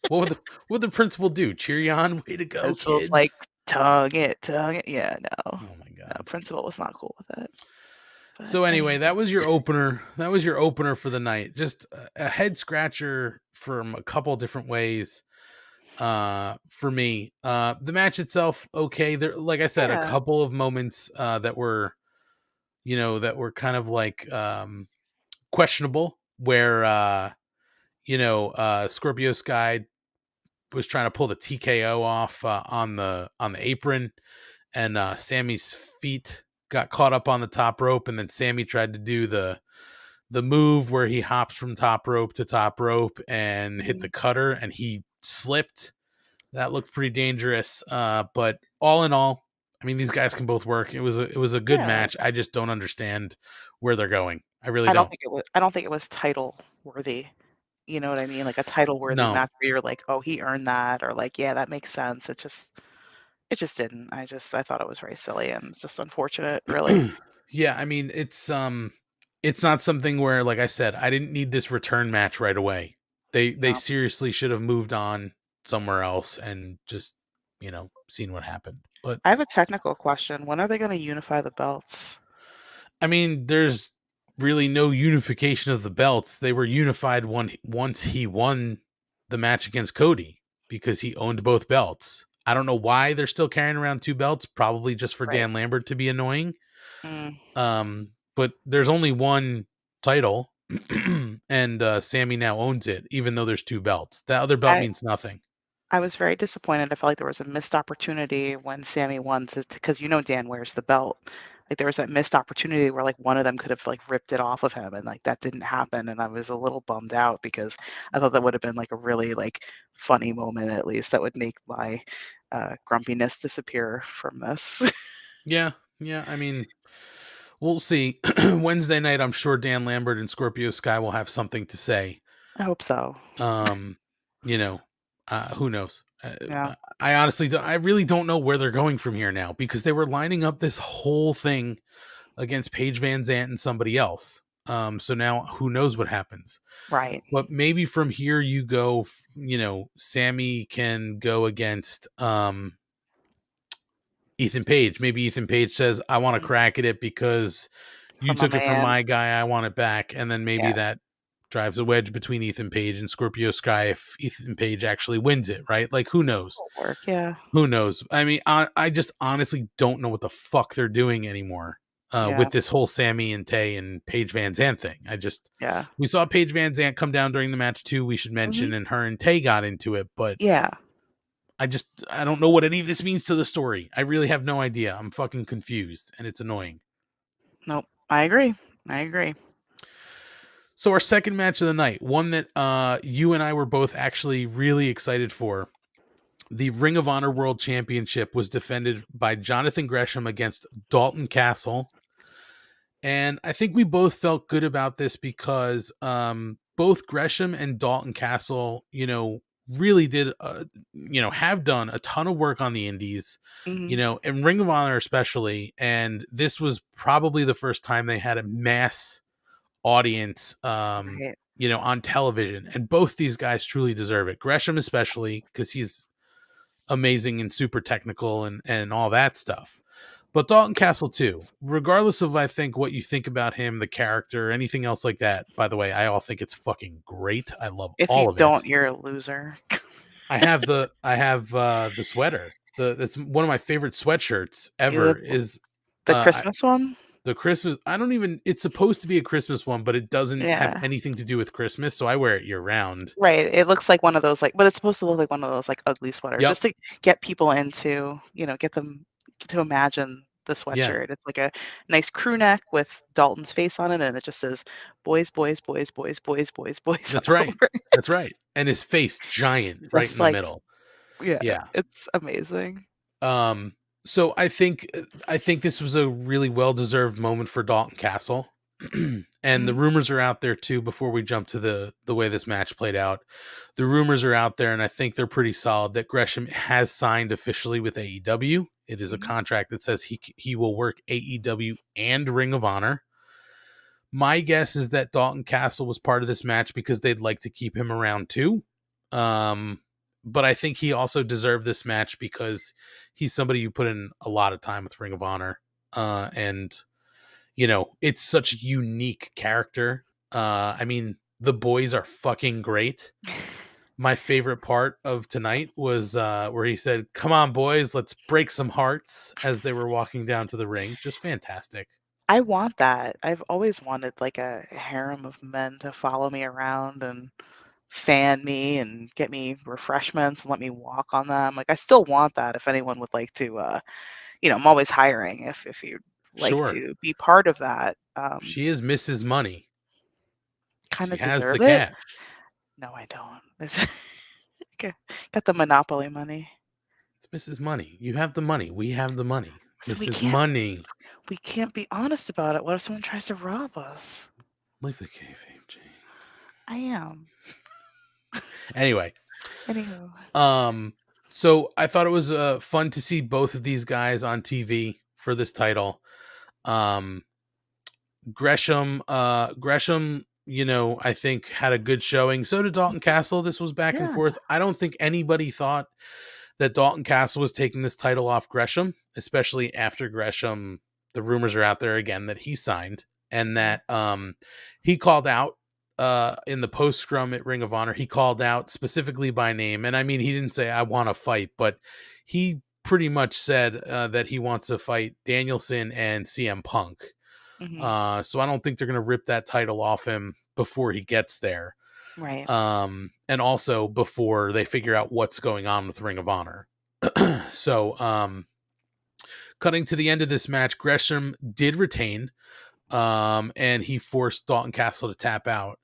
What would the principal do? Cheer you on? Way to go, Principal's like, kids. tongue it. Yeah, no. Oh my No, god. principal was not cool with it. But So anyway, anyway, that was your opener. That was your opener for the night. Just a head scratcher from a couple different ways. For me, the match itself, okay. There, like I said, a yeah. couple of moments that were, that were kind of like questionable. Where Scorpio Sky was trying to pull the TKO off on the apron, and Sammy's feet got caught up on the top rope, and then Sammy tried to do the move where he hops from top rope to top rope and hit the Mhm. cutter, and he slipped. That looked pretty dangerous. But all in all, I mean, these guys can both work. It was a good Yeah. match. I just don't understand where they're going. I really I don't don't. think I don't think it was title worthy. You know what I mean? Like a title worthy No. match where you're like, "Oh, he earned that," or like, "Yeah, that makes sense." It just didn't. I thought it was very silly and just unfortunate, really. Yeah, I mean, it's not something where, like I said, I didn't need this return match right away. They No. seriously should have moved on somewhere else and just, seen what happened. But I have a technical question. When are they gonna unify the belts? I mean, there's really no unification of the belts. They were unified once he won the match against Cody because he owned both belts. I don't know why they're still carrying around two belts, probably just for Right. Dan Lambert to be annoying. Mm, But there's only one title, and Sammy now owns it, even though there's two belts. That other belt I means nothing. I was very disappointed. I felt like there was a missed opportunity when Sammy won because Dan wears the belt. Like there was that missed opportunity where like one of them could have like ripped it off of him and like that didn't happen and I was a little bummed out because I thought that would have been like a really like funny moment at least that would make my grumpiness disappear from this. Yeah, yeah. I mean, we'll see. Wednesday night, I'm sure Dan Lambert and Scorpio Sky will have something to say. I hope so. Um, you know, who knows? Yeah. I honestly, I really don't know where they're going from here now because they were lining up this whole thing against Paige Van Zant and somebody else. So now who knows what happens? Right. But maybe from here you go. Sammy can go against Ethan Page. Maybe Ethan Page says, "I want to Mm, crack at it because you from my took it from man. my guy. I want it back." And then maybe Yeah. that drives a wedge between Ethan Page and Scorpio Sky if Ethan Page actually wins it, right? Like, who knows? Will work. Yeah. Who knows? I mean, I just honestly don't know what the fuck they're doing anymore Yeah. with this whole Sammy and Tay and Paige Van Zant thing. Yeah. We saw Paige Van Zant come down during the match too, we should Hmm. mention, and her and Tay got into it, but Yeah. I don't know what any of this means to the story. I really have no idea. I'm fucking confused and it's annoying. Nope. I agree. I agree. So our second match of the night, one that you and I were both actually really excited for. The Ring of Honor World Championship was defended by Jonathan Gresham against Dalton Castle. And I think we both felt good about this because both Gresham and Dalton Castle, really did, have done a ton of work on the indies, Mhm. and Ring of Honor especially. And this was probably the first time they had a mass audience, Right. on television. And both these guys truly deserve it. Gresham, especially, because he's amazing and super technical and all that stuff. But Dalton Castle too, regardless of I think what you think about him, the character, anything else like that. By the way, I all think it's fucking great. I love If you all of it. don't, you're a loser. I have the sweater. It's one of my favorite sweatshirts You ever. look Is the uh Christmas one? the Christmas. I don't even. It's supposed to be a Christmas one, but it doesn't have Yeah. anything to do with Christmas, so I wear it year round. Right. It looks like one of those but it's supposed to look like one of those ugly sweaters Yep. just to get people into, get them to imagine the Yeah. sweatshirt. It's like a nice crew neck with Dalton's face on it, and it just says boys, boys, boys, boys, boys, boys, boys That's all right. over. That's right. And his face giant right in Just the middle. yeah, Yeah. it's amazing. So I think this was a really well-deserved moment for Dalton Castle. And the Mhm. rumors are out there too before we jump to the way this match played out. The rumors are out there and I think they're pretty solid that Gresham has signed officially with AEW. It is a Mhm. contract that says he will work AEW and Ring of Honor. My guess is that Dalton Castle was part of this match because they'd like to keep him around too. Um, but I think he also deserved this match because he's somebody who put in a lot of time with Ring of Honor. And it's such a unique character. I mean, the boys are fucking great. My favorite part of tonight was where he said, "Come on, boys, let's break some hearts," as they were walking down to the ring. Just fantastic. I want that. I've always wanted a harem of men to follow me around and fan me and get me refreshments and let me walk on them. I still want that if anyone would like to, I'm always hiring if you'd like Sure. to be part of that. She is Mrs. Money. Kind She of has the deserve it. cash. No, I don't. G- Got the monopoly money. It's Mrs. Money. You have the money. We have the money. So Mrs. Money. we can't be honest about it. What if someone tries to rob us? Leave the kayfabe, Jane. I am. Anyway, Anywho. so I thought it was fun to see both of these guys on TV for this title. Um, Gresham, I think had a good showing. So did Dalton Castle. This was back and Yeah. forth. I don't think anybody thought that Dalton Castle was taking this title off Gresham, especially after Gresham. The rumors are out there again that he signed and that he called out in the post scrum at Ring of Honor. He called out specifically by name, and I mean he didn't say I want to fight, but he pretty much said that he wants to fight Danielson and CM Punk. Hmm. So I don't think they're going to rip that title off him before he gets there. Right. And also before they figure out what's going on with Ring of Honor. So, cutting to the end of this match, Gresham did retain, and he forced Dalton Castle to tap out,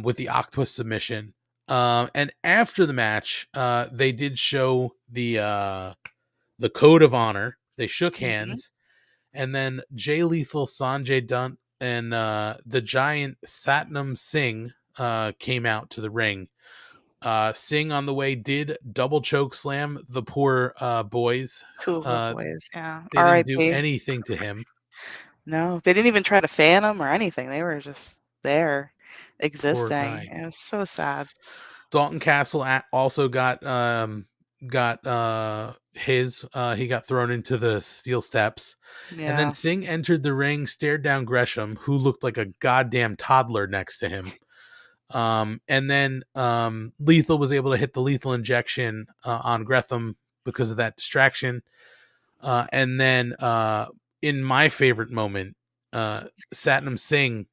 with the Octopus submission. And after the match, they did show the code of honor. They shook Hmm. hands, and then Jay Lethal, Sanjay Dutt, and the giant Satnam Singh came out to the ring. Singh on the way did double choke slam the poor boys. Two of the Uh, boys. Yeah. they didn't do R.I.P. anything to him. No, they didn't even try to fan him or anything. They were just there, Poor existing. guy. It was so sad. Dalton Castle also got his he got thrown into the steel steps, and then Yeah. Singh entered the ring, stared down Gresham, who looked like a goddamn toddler next to him. And then Lethal was able to hit the lethal injection on Gresham because of that distraction. And then in my favorite moment, Satnam Singh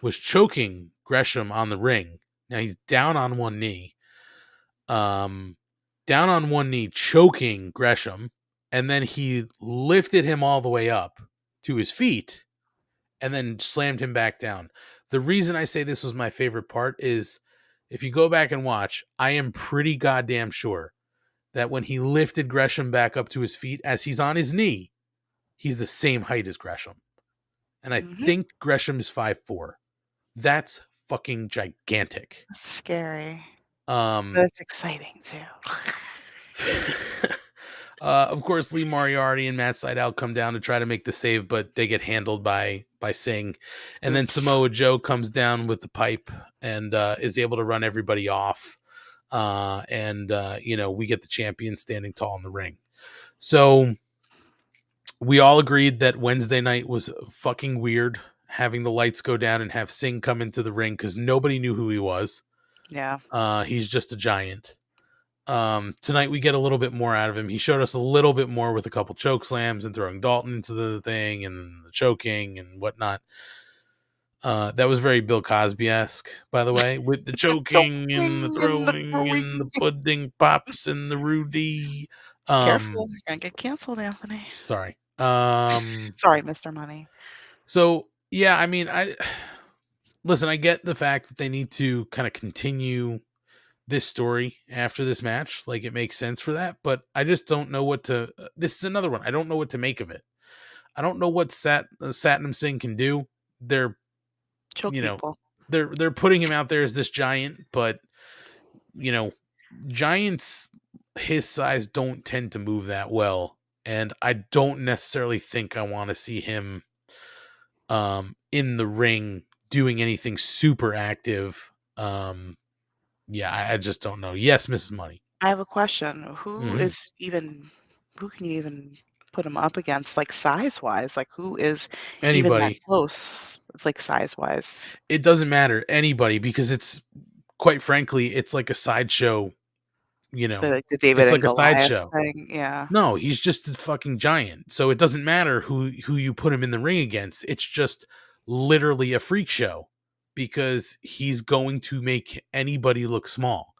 was choking Gresham on the ring. Now he's down on one knee, choking Gresham, and then he lifted him all the way up to his feet and then slammed him back down. The reason I say this was my favorite part is if you go back and watch, I am pretty goddamn sure that when he lifted Gresham back up to his feet as he's on his knee, he's the same height as Gresham. and I Mhm. think Gresham is 5'4". That's fucking gigantic. That's scary, but Um, it's exciting too. of course, Lee Moriarty and Matt Sydal come down to try to make the save, but they get handled by Singh. And then Oops. Samoa Joe comes down with the pipe and is able to run everybody off. We get the champion standing tall in the ring. So we all agreed that Wednesday night was fucking weird, having the lights go down and have Singh come into the ring because nobody knew who he was. Yeah. He's just a giant. Tonight we get a little bit more out of him. He showed us a little bit more with a couple choke slams and throwing Dalton into the thing and the choking and whatnot. That was very Bill Cosby-esque, by the way, with the choking and the throwing and the pudding pops and the Rudy. Careful, you're gonna get canceled, Anthony. Sorry. Sorry, Mr. Money. So yeah, I mean, I listen. I get the fact that they need to kind of continue this story after this match. Like, it makes sense for that, but I just don't know what to. This is another one. I don't know what to make of it. I don't know what Satnam Singh can do. They're, Choke you know, people. they're putting him out there as this giant, but you know, giants his size don't tend to move that well, and I don't necessarily think I want to see him in the ring doing anything super active. Yeah, I just don't know. Yes, Mrs. Money. I have a question. Mhm. Who can you even put him up against, like, size-wise? Like, who is even that Anybody. close, like, size-wise? It doesn't matter. Anybody, because it's, quite frankly, it's like a sideshow, you The know. like, the David It's and like a Goliath sideshow. thing? Yeah. No, he's just a fucking giant. So it doesn't matter who you put him in the ring against. It's just literally a freak show because he's going to make anybody look small.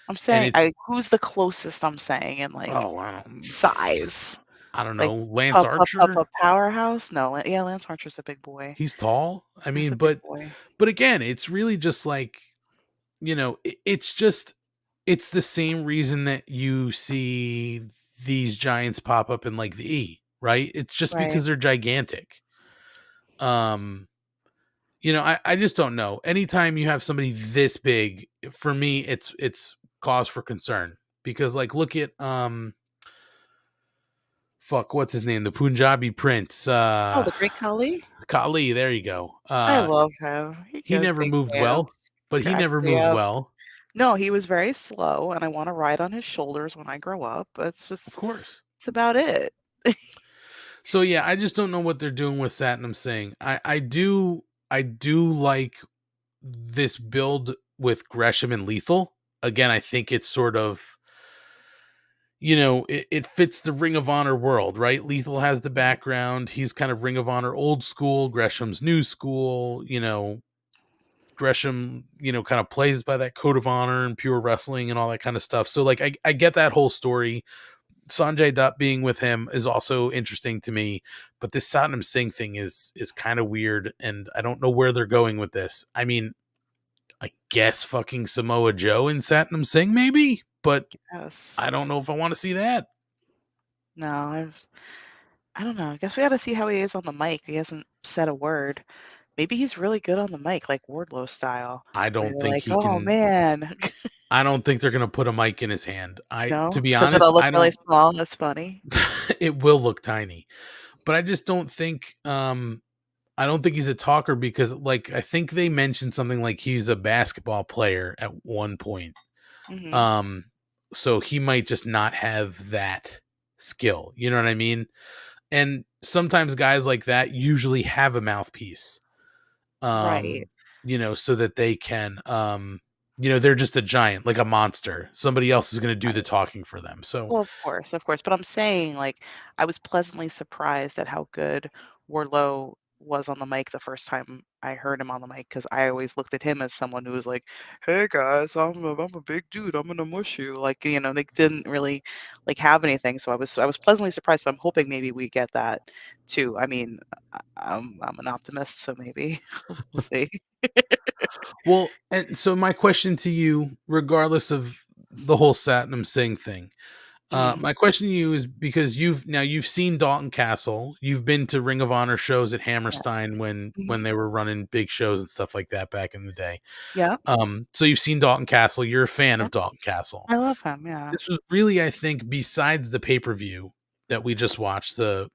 I'm And saying it's who's the closest I'm saying in, like, oh, I don't size? I don't Like, know, Lance a Archer. powerhouse? No, yeah, Lance Archer's a big boy. He's tall. I He's mean, a big but boy. again, it's really just like, it's just it's the same reason that you see these giants pop up in like the E, right? It's just Right. because they're gigantic. Um, I just don't know. Anytime you have somebody this big, for me, it's cause for concern because, like, look at fuck, what's his name? The Punjabi Prince, Oh, the Great Khali? Kali. There you go. I love him. He He goes never big moved hands, well, but he cracks never me moved up. well. No, he was very slow, and I wanna ride on his shoulders when I grow up. Of course. It's about it. So yeah, I just don't know what they're doing with Satnam Singh. I do like this build with Gresham and Lethal. Again, I think it's sort of, it fits the Ring of Honor world, right? Lethal has the Mhm. background. He's kind of Ring of Honor old school, Gresham's new school, Gresham, kind of plays by that code of honor and pure wrestling and all that kind of stuff. So like I get that whole story. Sanjay Dutt being with him is also interesting to me, but this Satnam Singh thing is kind of weird, and I don't know where they're going with this. I mean, I guess fucking Samoa Joe and Satnam Singh maybe, but Yes. I don't know if I want to see that. No, I don't know. I guess we gotta see how he is on the mic. He hasn't said a word. Maybe he's really good on the mic, like Wardlow style, I where don't you're think like, he "Oh, can. man." I don't think they're gonna put a mic in his hand. To No? be Because 'Cause honest, it'll look I really don't. small, that's funny. It will look tiny, but I just don't think. I don't think he's a talker because, like, I think they mentioned something like he's a basketball player at one point. Mhm. Um, so he might just not have that skill. You know what I mean? And sometimes guys like that usually have a mouthpiece. Right. Um, so that they can, they're just a giant, like a monster. Somebody else is going to do the Right. talking for them. So Well, of course, but I'm saying, like, I was pleasantly surprised at how good Wardlow was on the mic the first time I heard him on the mic, because I always looked at him as someone who was like, "Hey, guys, I'm a big dude, I'm gonna mush you." Like, they didn't really, like, have anything, so I was pleasantly surprised, so I'm hoping maybe we get that too. I mean, I'm an optimist, so maybe we'll see. well, and so my question to you, regardless of the whole Satnam Singh thing, My question to you is because you've seen Dalton Castle, you've been to Ring of Honor shows at Hammerstein Yes. when they were running big shows and stuff like that back in the day. Yeah. So you've seen Dalton Castle, you're a fan Yeah. of Dalton Castle. I love him. Yeah. This was really, I think, besides the pay-per-view that we just watched, the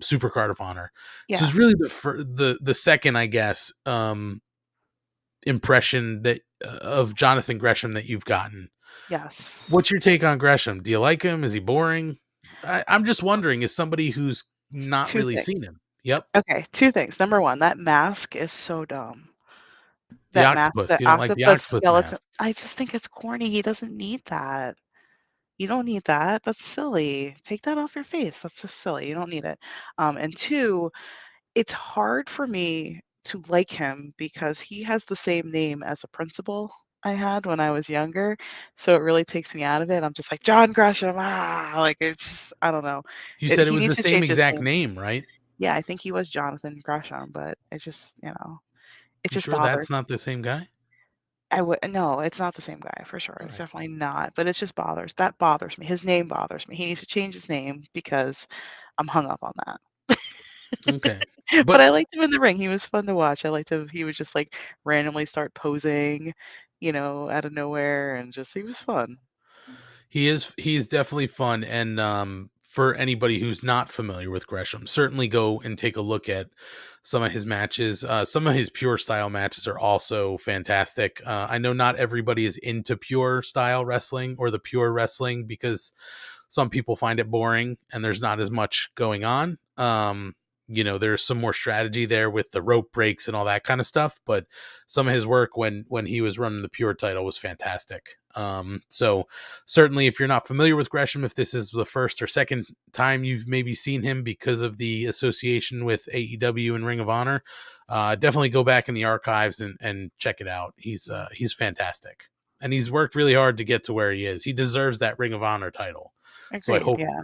Super Card of Honor. This Yeah. is really the second, I guess, impression that of Jonathan Gresham that you've gotten. Yes. What's your take on Gresham? Do you like him? Is he boring? I'm just wondering, as somebody who's not Two really things. seen him. Yep. Okay, two things. Number one, that mask is so dumb. The That mask, octopus. the You don't like the octopus octopus skeleton. mask. I just think it's corny. He doesn't need that. You don't need that. That's silly. Take that off your face. That's just silly. You don't need it. And two, it's hard for me to like him because he has the same name as a principal I had when I was younger. So it really takes me out of it. I'm just like, John Gresham, like it's just, I don't know. You said it He was the needs to same change his exact name. name, right? Yeah, I think he was Jonathan Gresham, but it just, it You just sure bothers. that's not the same guy? I would no, it's not the same guy for sure. All It's right. definitely not. But it just bothers me. His name bothers me. He needs to change his name because I'm hung up on that. Okay. But But I liked him in the ring. He was fun to watch. I liked him. He would just like randomly start posing, out of nowhere and just he was fun. he is definitely fun, and for anybody who's not familiar with Gresham, certainly go and take a look at some of his matches. Some of his pure style matches are also fantastic. I know not everybody is into pure style wrestling or the pure wrestling because some people find it boring and there's not as much going on. There's some more strategy there with the rope breaks and all that kind of stuff, but some of his work when he was running the pure title was fantastic. So certainly if you're not familiar with Gresham, if this is the first or second time you've maybe seen him because of the association with AEW and Ring of Honor, definitely go back in the archives and check it out. He's fantastic. And he's worked really hard to get to where he is. He deserves that Ring of Honor title. So I Agreed. hope Yeah.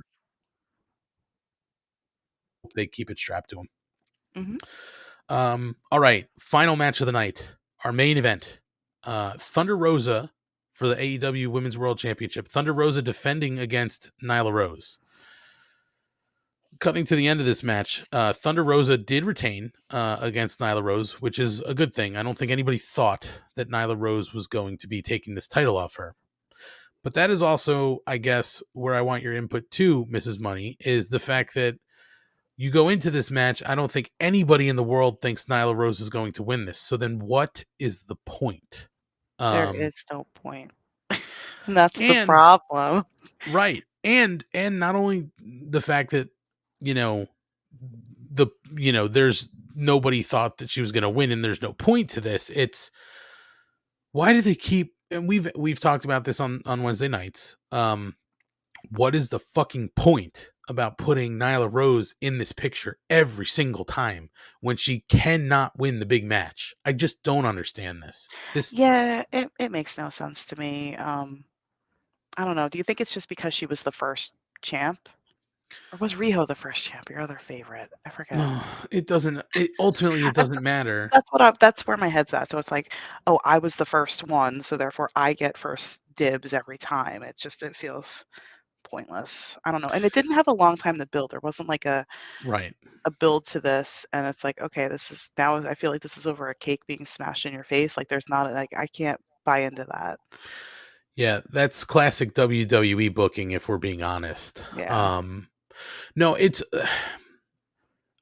they keep it strapped to him. Hmm. All right. Final match of the night. Our main event. Thunder Rosa for the AEW Women's World Championship. Thunder Rosa defending against Nyla Rose. Cutting to the end of this match, Thunder Rosa did retain against Nyla Rose, which is a good thing. I don't think anybody thought that Nyla Rose was going to be taking this title off her. But that is also, I guess, where I want your input too, Mrs. Money, is the fact that you go into this match, I don't think anybody in the world thinks Nyla Rose is going to win this. So then what is the point? There is no point. And that's the And problem. right. And not only the fact that, there's nobody thought that she was going to win and there's no point to this. It's why do they keep, and we've talked about this on Wednesday nights. What is the fucking point about putting Nyla Rose in this picture every single time when she cannot win the big match? I just don't understand this. Yeah, it makes no sense to me. I don't know. Do you think it's just because she was the first champ? Or was Riho the first champ, your other favorite? I forget. It doesn't, ultimately it doesn't matter. That's where my head's at. So it's like, oh, I was the first one, so therefore I get first dibs every time. It feels pointless. I don't know. And it didn't have a long time to build. There wasn't like Right. a build to this, and it's like, okay, this is now I feel like this is over a cake being smashed in your face. Like there's not like I can't buy into that. Yeah, that's classic WWE booking if we're being honest. Yeah. No, it's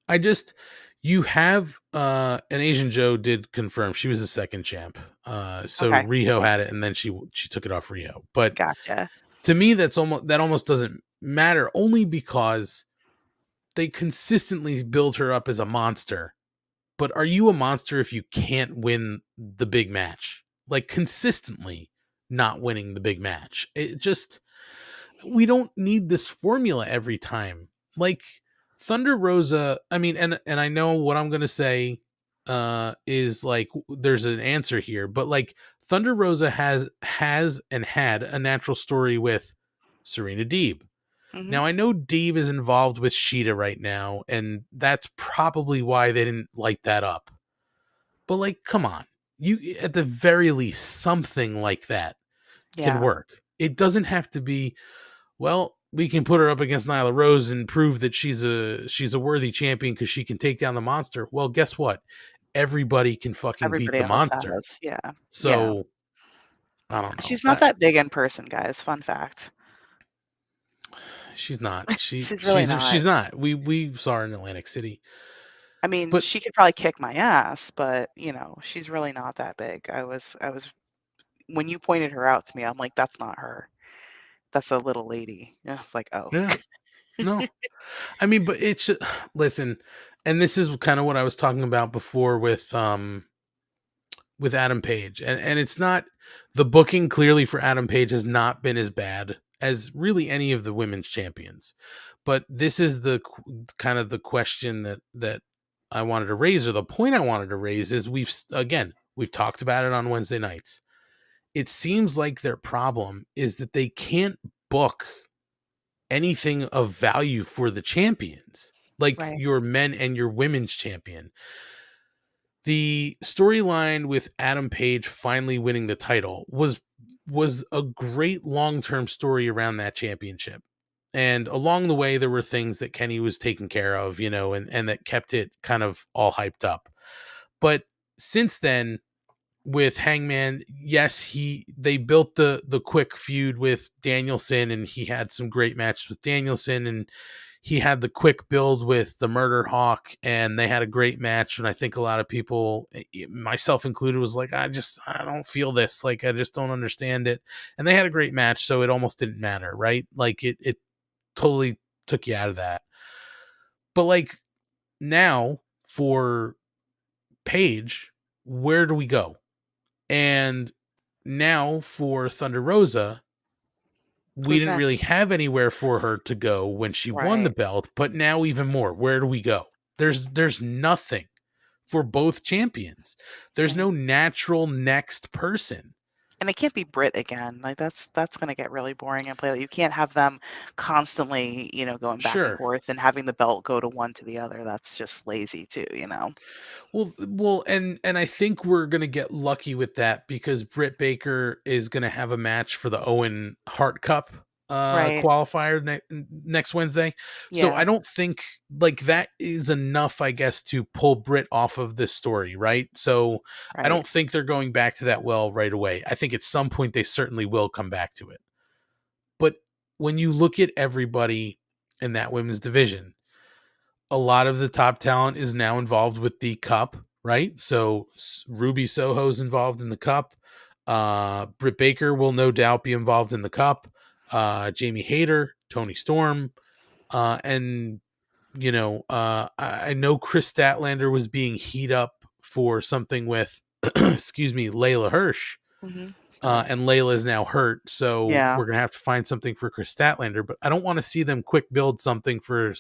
I just you have and Asian Joe did confirm she was a second champ. So Okay. Riho had it and then she took it off Riho. But Gotcha. to me that almost doesn't matter only because they consistently build her up as a monster. But are you a monster if you can't win the big match? Like consistently not winning the big match. It just we don't need this formula every time. Like Thunder Rosa, I mean, and I know what I'm gonna say is like there's an answer here, but like Thunder Rosa has and had a natural story with Serena Deeb. Hmm. Now I know Deeb is involved with Sheeta right now, and that's probably why they didn't light that up. But like, come on, you at the very least something like that can Yeah. work. It doesn't have to be well, we can put her up against Nyla Rose and prove that she's a worthy champion because she can take down the monster. Well, guess what? Everybody can fucking beat Everybody the else monster. has. Yeah. Yeah. So I don't know. She's not that big in person, guys. Fun fact. She's not. She's really not. She's not. We saw her in Atlantic City. I mean, But she could probably kick my ass, but she's really not that big. When you pointed her out to me, I'm like, that's not her. That's a little lady. And I was like, oh. yeah, no. I mean, but it's listen, and this is kind of what I was talking about before with Adam Page. And it's not, the booking clearly for Adam Page has not been as bad as really any of the women's champions. But this is the kind of the question that I wanted to raise, or the point I wanted to raise is we've talked about it on Wednesday nights. It seems like their problem is that they can't book anything of value for the champions, like Right. your men and your women's champion. The storyline with Adam Page finally winning the title was a great long-term story around that championship. And along the way, there were things that Kenny was taking care of, and that kept it kind of all hyped up. But since then, with Hangman, yes, they built the quick feud with Danielson, and he had some great matches with Danielson, and he had the quick build with the Murder Hawk, and they had a great match. And I think a lot of people, myself included, was like, I don't feel this. Like, I just don't understand it. And they had a great match, so it almost didn't matter, right? Like, it totally took you out of that. But like now for Paige, where do we go? And now for Thunder Rosa, we Who's didn't next? really have anywhere for her to go when she won the Right. belt, but now even more. Where do we go? There's nothing for both champions. There's Right. no natural next person. And it can't be Brit again. Like that's gonna get really boring and play. You can't have them constantly, going back and Sure. forth and having the belt go to one to the other. That's just lazy too. Well, and I think we're gonna get lucky with that because Britt Baker is gonna have a match for the Owen Hart Cup Right. qualifier next Wednesday. So Yeah. I don't think like that is enough, I guess, to pull Britt off of this story, right? So I Right. don't think they're going back to that well right away. I think at some point they certainly will come back to it. But when you look at everybody in that women's division, a lot of the top talent is now involved with the cup, right? So Ruby Soho's involved in the cup. Britt Baker will no doubt be involved in the cup. Jamie Hayter, Tony Storm, and I know Chris Statlander was being heat up for something with, excuse me, Layla Hirsch. Hmm. And Layla is now hurt, so Yeah. we're gonna have to find something for Chris Statlander. But I don't want to see them quick build something for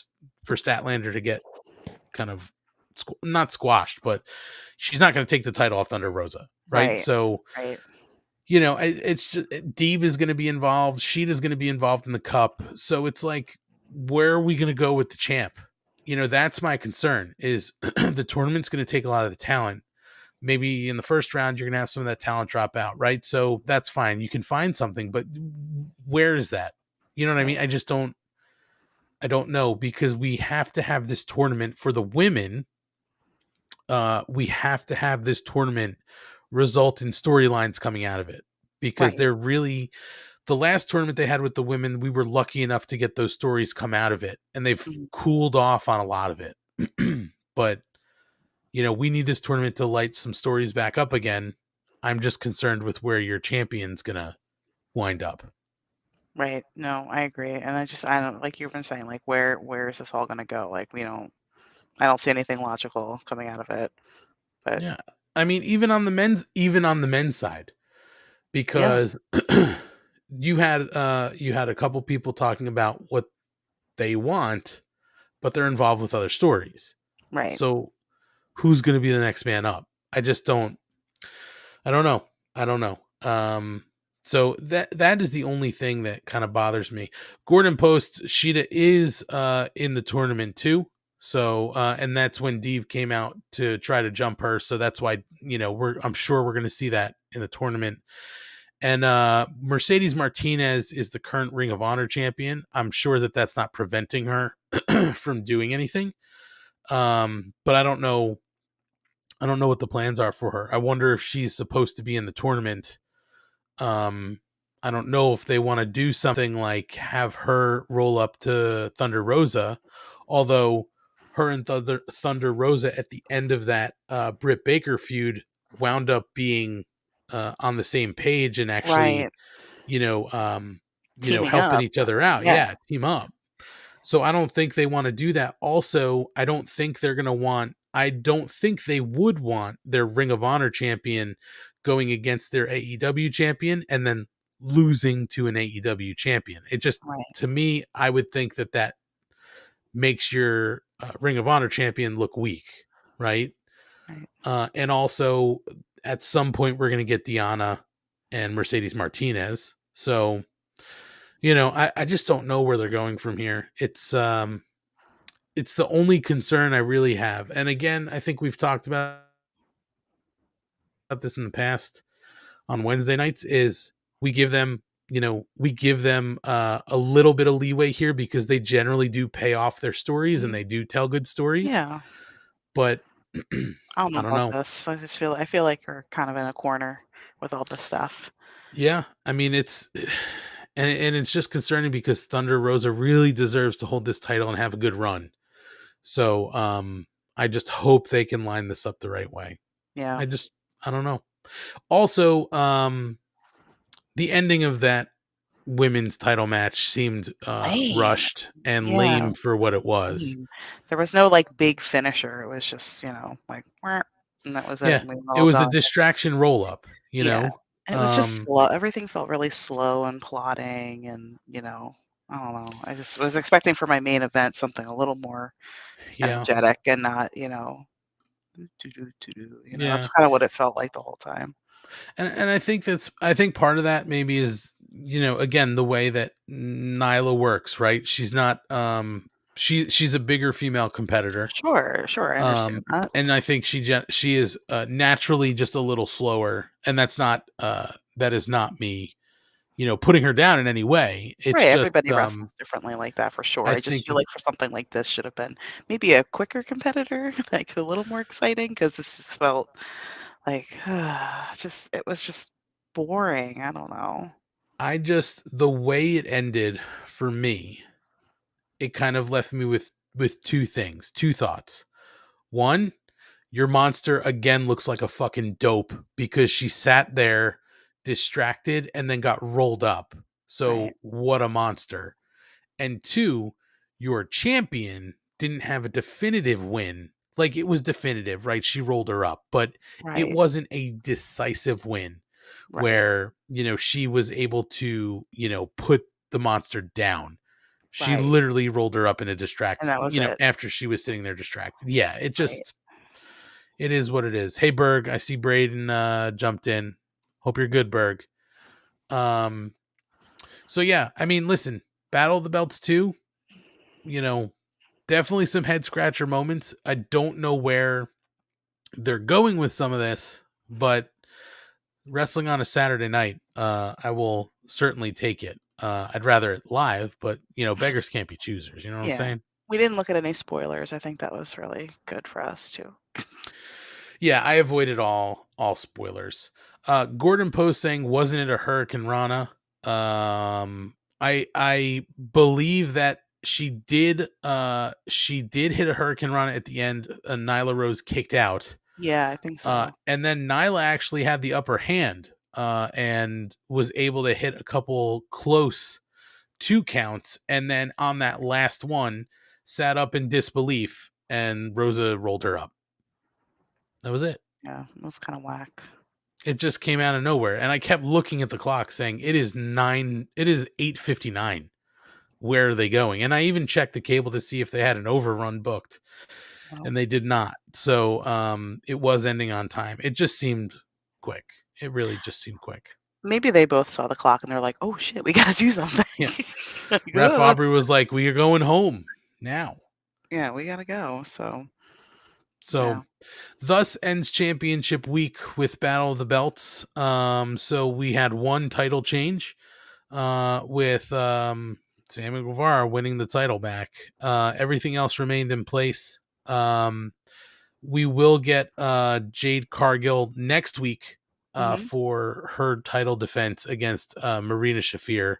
Statlander to get kind of not squashed, but she's not going to take the title off Thunder Rosa, right? Right. So Right. it's just Deeb is going to be involved, Sheeta's going to be involved in the cup, so it's like, where are we going to go with the champ? That's my concern. Is the tournament's going to take a lot of the talent. Maybe in the first round, you're going to have some of that talent drop out, right? So that's fine. You can find something, but where is that? You know what I mean? Right. I don't know, because we have to have this tournament for the women. We have to have this tournament result in storylines coming out of it, because Right. they're really, the last tournament they had with the women, we were lucky enough to get those stories come out of it, and they've Mhm. cooled off on a lot of it. But we need this tournament to light some stories back up again. I'm just concerned with where your champion's gonna wind up. Right. No, I agree. And I don't, like you've been saying, like where is this all gonna go? Like I don't see anything logical coming out of it. But Yeah, I mean, even on the men's side, yeah. because you had a couple people talking about what they want, but they're involved with other stories. Right. So who's going to be the next man up? I just don't. I don't know. I don't know. So that is the only thing that kind of bothers me. Gordon Post, Sheeta is in the tournament too. So and that's when Deeb came out to try to jump her. So that's why I'm sure we're going to see that in the tournament. And Mercedes Martinez is the current Ring of Honor champion. I'm sure that that's not preventing her from doing anything. But I don't know. I don't know what the plans are for her. I wonder if she's supposed to be in the tournament. I don't know if they want to do something like have her roll up to Thunder Rosa, although her and Thunder Rosa at the end of that Britt Baker feud wound up being on the same page and actually, Right. Teaming helping up. each other out. Yeah. Yeah, team up. So I don't think they want to do that. Also, I don't think they would want their Ring of Honor champion going against their AEW champion and then losing to an AEW champion. It just, Right. to me, I would think that makes your Ring of Honor champion look weak, right? Right. And also, at some point, we're going to get Deanna and Mercedes Martinez. So, I just don't know where they're going from here. It's the only concern I really have. And again, I think we've talked about this in the past on Wednesday nights is we give them a little bit of leeway here because they generally do pay off their stories and they do tell good stories. Yeah. But I don't know I don't about know. this. I feel like you're kind of in a corner with all this stuff. Yeah, I mean it's and it's just concerning because Thunder Rosa really deserves to hold this title and have a good run. So I just hope they can line this up the right way. Yeah. I don't know. Also, the ending of that women's title match seemed Lame. rushed and Yeah. lame for what it was. There was no like big finisher. It was just, like, "Wah," and that was it. Yeah, And we were it all was a done. distraction roll up, Yeah. And it was just Um, slow. Everything felt really slow and plodding and, I don't know. I just was expecting for my main event something a little more yeah, energetic and not, that's yeah. kind of what it felt like the whole time. And I think part of that maybe is, again, the way that Nyla works, right? She's not she's a bigger female competitor. Sure, I understand that. And I think she is naturally just a little slower, and that is not me, putting her down in any way. It's Right, just everybody wrestles differently like that for sure. I I just think feel like for something like this should have been maybe a quicker competitor, like a little more exciting because this just felt like it was just boring. I don't know. the way it ended for me, it kind of left me with two thoughts. One, your monster again looks like a fucking dope because she sat there distracted and then got rolled up. So Right, what a monster. And two, your champion didn't have a definitive win. Like it was definitive, right? She rolled her up, but it right, wasn't a decisive win right, where, she was able to, put the monster down. She right. literally rolled her up in a And distracted, that was it. after she was sitting there distracted. Yeah, Right. it is what it is. Hey, Berg, I see Braden jumped in. Hope you're good, Berg. So yeah, I mean, listen, Battle of the Belts 2, definitely some head scratcher moments. I don't know where they're going with some of this, but wrestling on a Saturday night, I will certainly take it. I'd rather it live, but beggars can't be choosers. You know what I'm Yeah. saying? We didn't look at any spoilers. I think that was really good for us too. Yeah, I avoided all spoilers. Gordon Post saying, "Wasn't it a Hurricane Rana?" I believe that she did hit a Hurricane Rana at the end. Nyla Rose kicked out. Yeah, I think so. And then Nyla actually had the upper hand and was able to hit a couple close 2 counts. And then on that last one, sat up in disbelief and Rosa rolled her up. That was it. Yeah, it was kind of whack. It just came out of nowhere. And I kept looking at the clock saying, it is 8:59. Where are they going? And I even checked the cable to see if they had an overrun booked. Well, And they did not. So it was ending on time. It just seemed quick. It really just seemed quick. maybe they both saw the clock and they're like, "Oh shit, we gotta do something." Yeah. Like, Ref "Ugh." Aubrey was like, we are going home now. Yeah, we gotta go. So So thus ends championship week with Battle of the Belts. So we had one title change with Sammy Guevara winning the title back. Everything else remained in place. We will get Jade Cargill next week for her title defense against Marina Shafir.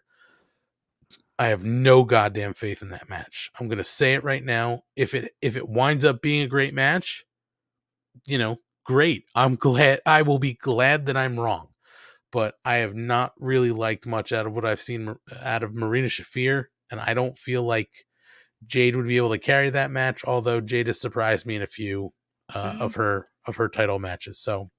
I have no goddamn faith in that match. I'm gonna say it right now. If it winds up being a great match, great. I'm glad. I will be glad that I'm wrong. But I have not really liked much out of what I've seen out of Marina Shafir, and I don't feel like Jade would be able to carry that match. Although Jade has surprised me in a few of her title matches, so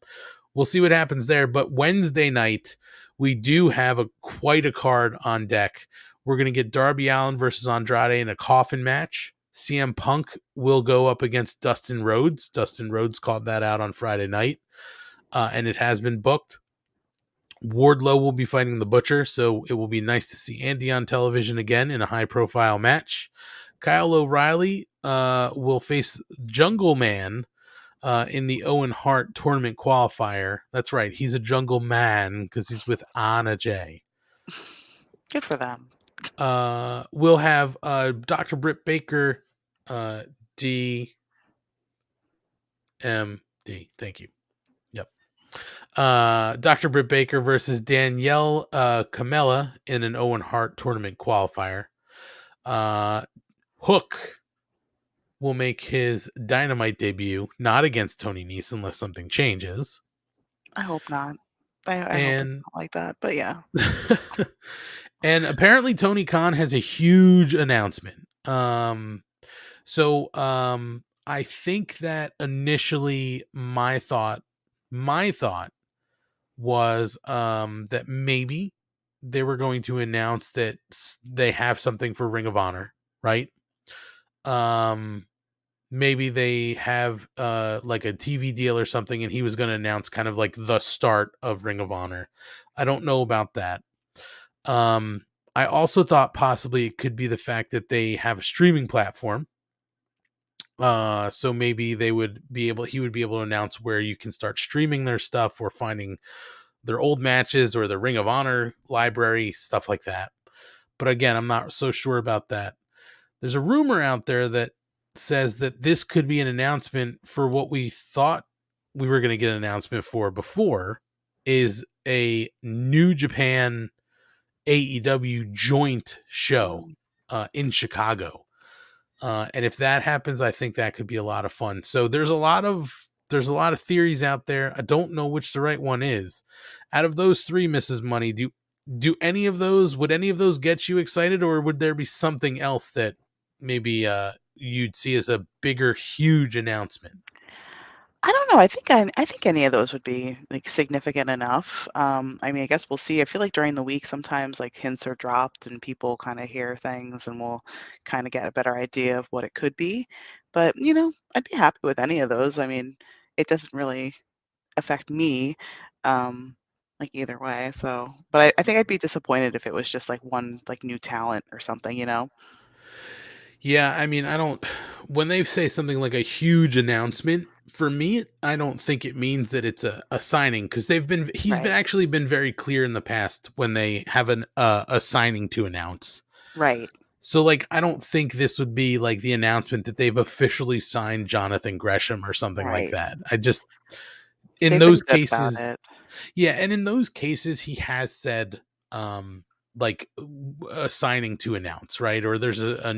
we'll see what happens there. But Wednesday night, we do have quite a card on deck. We're going to get Darby Allin versus Andrade in a coffin match. CM Punk will go up against Dustin Rhodes. Dustin Rhodes called that out on Friday night, and it has been booked. Wardlow will be fighting the Butcher, so it will be nice to see Andy on television again in a high-profile match. Kyle O'Reilly will face Jungle Man in the Owen Hart tournament qualifier. That's right, he's a Jungle Man because he's with Anna Jay. Good for them. We'll have Dr. Britt Baker, DMD. Thank you. Yep. Dr. Britt Baker versus Danielle Camella in an Owen Hart tournament qualifier. Hook will make his Dynamite debut, not against Tony Nese unless something changes. I hope not. I hope it's not like that, but yeah. And apparently Tony Khan has a huge announcement. So I think that initially my thought was that maybe they were going to announce that they have something for Ring of Honor, right? Maybe they have like a TV deal or something, and he was going to announce kind of like the start of Ring of Honor. I don't know about that. I also thought possibly it could be the fact that they have a streaming platform. So maybe he would be able to announce where you can start streaming their stuff or finding their old matches or the Ring of Honor library, stuff like that. But again, I'm not so sure about that. There's a rumor out there that says that this could be an announcement for what we thought we were going to get an announcement for before, is a New Japan AEW joint show in Chicago. And if that happens, I think that could be a lot of fun. So there's a lot of theories out there. I don't know which the right one is. Out of those three, Mrs. Money, would any of those get you excited, or would there be something else that maybe you'd see as a bigger, huge announcement? I don't know. I think any of those would be like significant enough. I mean, I guess we'll see. I feel like during the week sometimes like hints are dropped and people kind of hear things, and we'll kind of get a better idea of what it could be. But I'd be happy with any of those. I mean, it doesn't really affect me, like either way. So, but I think I'd be disappointed if it was just like one like new talent or something. Yeah, I mean, when they say something like a huge announcement, for me, I don't think it means that it's a signing, because he's Right. actually been very clear in the past when they have a signing to announce. Right. So like, I don't think this would be like the announcement that they've officially signed Jonathan Gresham or something like Right. that. In They've been those good about cases, it. yeah, and in those cases, he has said, like a signing to announce, right? Or there's a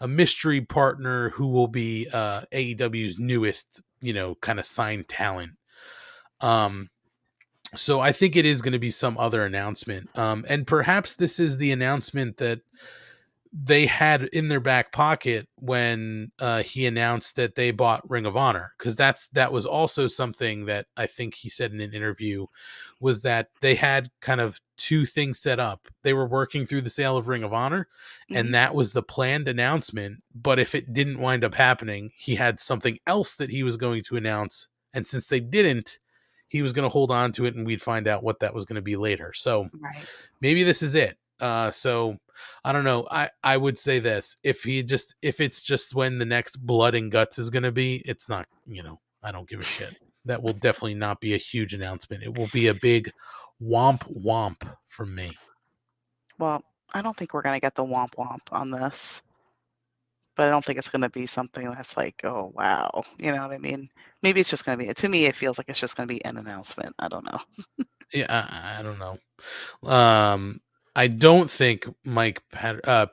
mystery partner who will be AEW's newest, kind of signed talent. So I think it is going to be some other announcement. And perhaps this is the announcement that they had in their back pocket when he announced that they bought Ring of Honor, because that was also something that I think he said in an interview, was that they had kind of two things set up. They were working through the sale of Ring of Honor, and that was the planned announcement. But if it didn't wind up happening, he had something else that he was going to announce, and since they didn't, he was going to hold on to it, and we'd find out what that was going to be later. So Right. maybe this is it. So I don't know. I would say this: if it's just when the next Blood and Guts is going to be, it's not. I don't give a shit. That will definitely not be a huge announcement. It will be a big womp womp from me. Well, I don't think we're gonna get the womp womp on this, but I don't think it's gonna be something that's like, oh wow, you know what I mean? Maybe it's just gonna be. To me, it feels like it's just gonna be an announcement. I don't know. Yeah, I don't know. I don't think Mike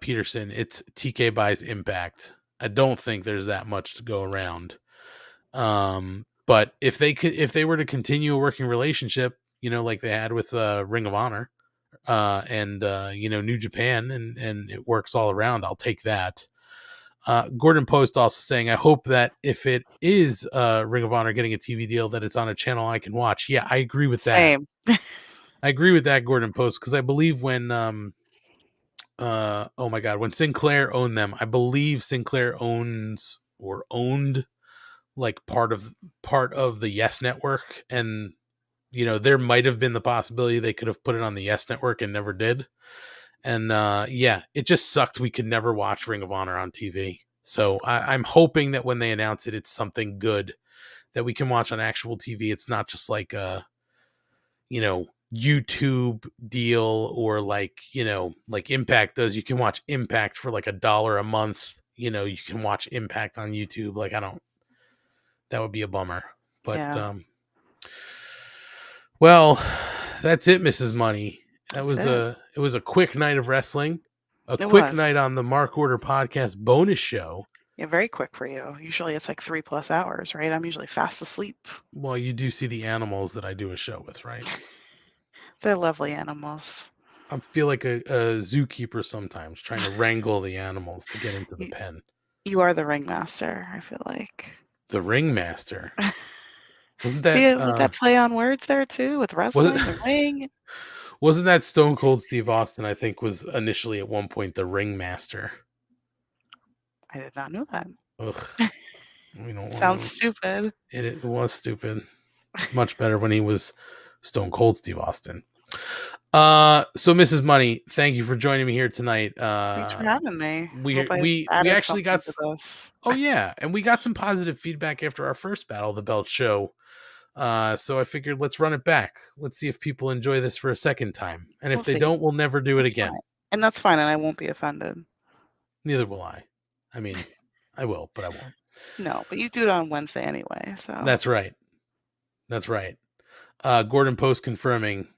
Peterson. It's TK buys Impact. I don't think there's that much to go around. But if they were to continue a working relationship, like they had with Ring of Honor, and New Japan, and it works all around, I'll take that. Gordon Post also saying, I hope that if it is Ring of Honor getting a TV deal, that it's on a channel I can watch. Yeah, I agree with that. Same. I agree with that, Gordon Post, because I believe when oh my god, when Sinclair owned them, I believe Sinclair owned like part of the Yes Network, and there might have been the possibility they could have put it on the Yes Network and never did. And yeah, it just sucked we could never watch Ring of Honor on TV. So I'm hoping that when they announce it, it's something good that we can watch on actual TV. It's not just like a YouTube deal, or like Impact does. You can watch Impact for like $1 a month. You can watch Impact on YouTube. Like, that would be a bummer. But Yeah. Well, that's it, Mrs. Money. It was a quick night of wrestling. A quick night on the Mark Order Podcast bonus show. Yeah, very quick for you. Usually it's like 3+ hours, right? I'm usually fast asleep. Well, you do see the animals that I do a show with, right? They're lovely animals. I feel like a zookeeper sometimes, trying to wrangle the animals to get into the pen. You are the ringmaster, I feel like. The ringmaster. Wasn't that See that play on words there too with wrestling, the ring? Wasn't that Stone Cold Steve Austin, I think, was initially at one point the ringmaster? I did not know that. Ugh. We don't Sounds stupid. It was stupid. Much better when he was Stone Cold Steve Austin. So Mrs. Money, thank you for joining me here tonight. Thanks for having me. We actually got oh yeah, and we got some positive feedback after our first Battle of the Belt show. So I figured let's run it back. Let's see if people enjoy this for a second time. And if they don't, we'll never do it again. Fine. And that's fine, and I won't be offended. Neither will I. I mean, I will, but I won't. No, but you do it on Wednesday anyway, so. That's right. That's right. Gordon Post confirming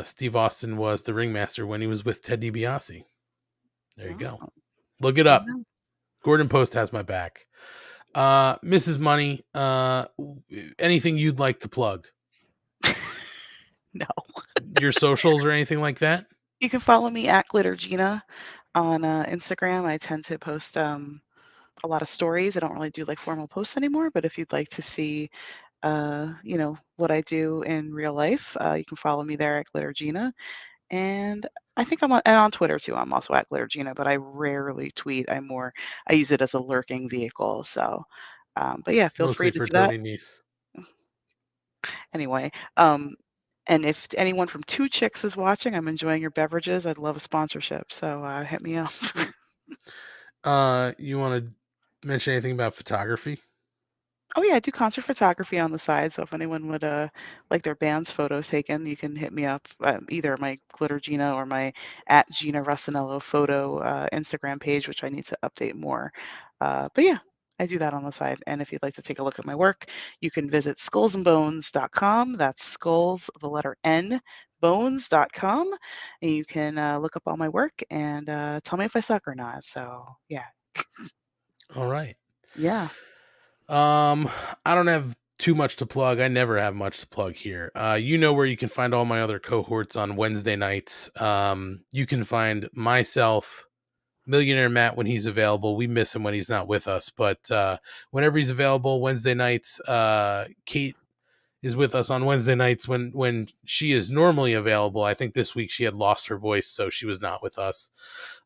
Steve Austin was the ringmaster when he was with Ted DiBiase. There you go. Look it up. Yeah. Gordon Post has my back. Mrs. Money, anything you'd like to plug? No. Your socials or anything like that? You can follow me at GlitterGina on Instagram. I tend to post a lot of stories. I don't really do like formal posts anymore, but if you'd like to see what I do in real life, you can follow me there at GlitterGina. And I think I'm on Twitter too. I'm also at GlitterGina, but I rarely tweet. I use it as a lurking vehicle. So, but yeah, feel free to do that. Niece. Anyway, and if anyone from Two Chicks is watching, I'm enjoying your beverages. I'd love a sponsorship. So hit me up. You want to mention anything about photography? Oh yeah, I do concert photography on the side. So if anyone would like their band's photos taken, you can hit me up either my Glitter Gina or my at Gina Russinello photo Instagram page, which I need to update more. But yeah, I do that on the side. And if you'd like to take a look at my work, you can visit skullsandbones.com. That's skulls, the letter N, bones.com. And you can look up all my work and tell me if I suck or not. So yeah. All right. Yeah. I don't have too much to plug. I never have much to plug here. You know where you can find all my other cohorts on Wednesday nights. You can find myself, Millionaire Matt, when he's available. We miss him when he's not with us, but whenever he's available, Wednesday nights. Kate is with us on Wednesday nights when she is normally available. I think this week she had lost her voice, so she was not with us.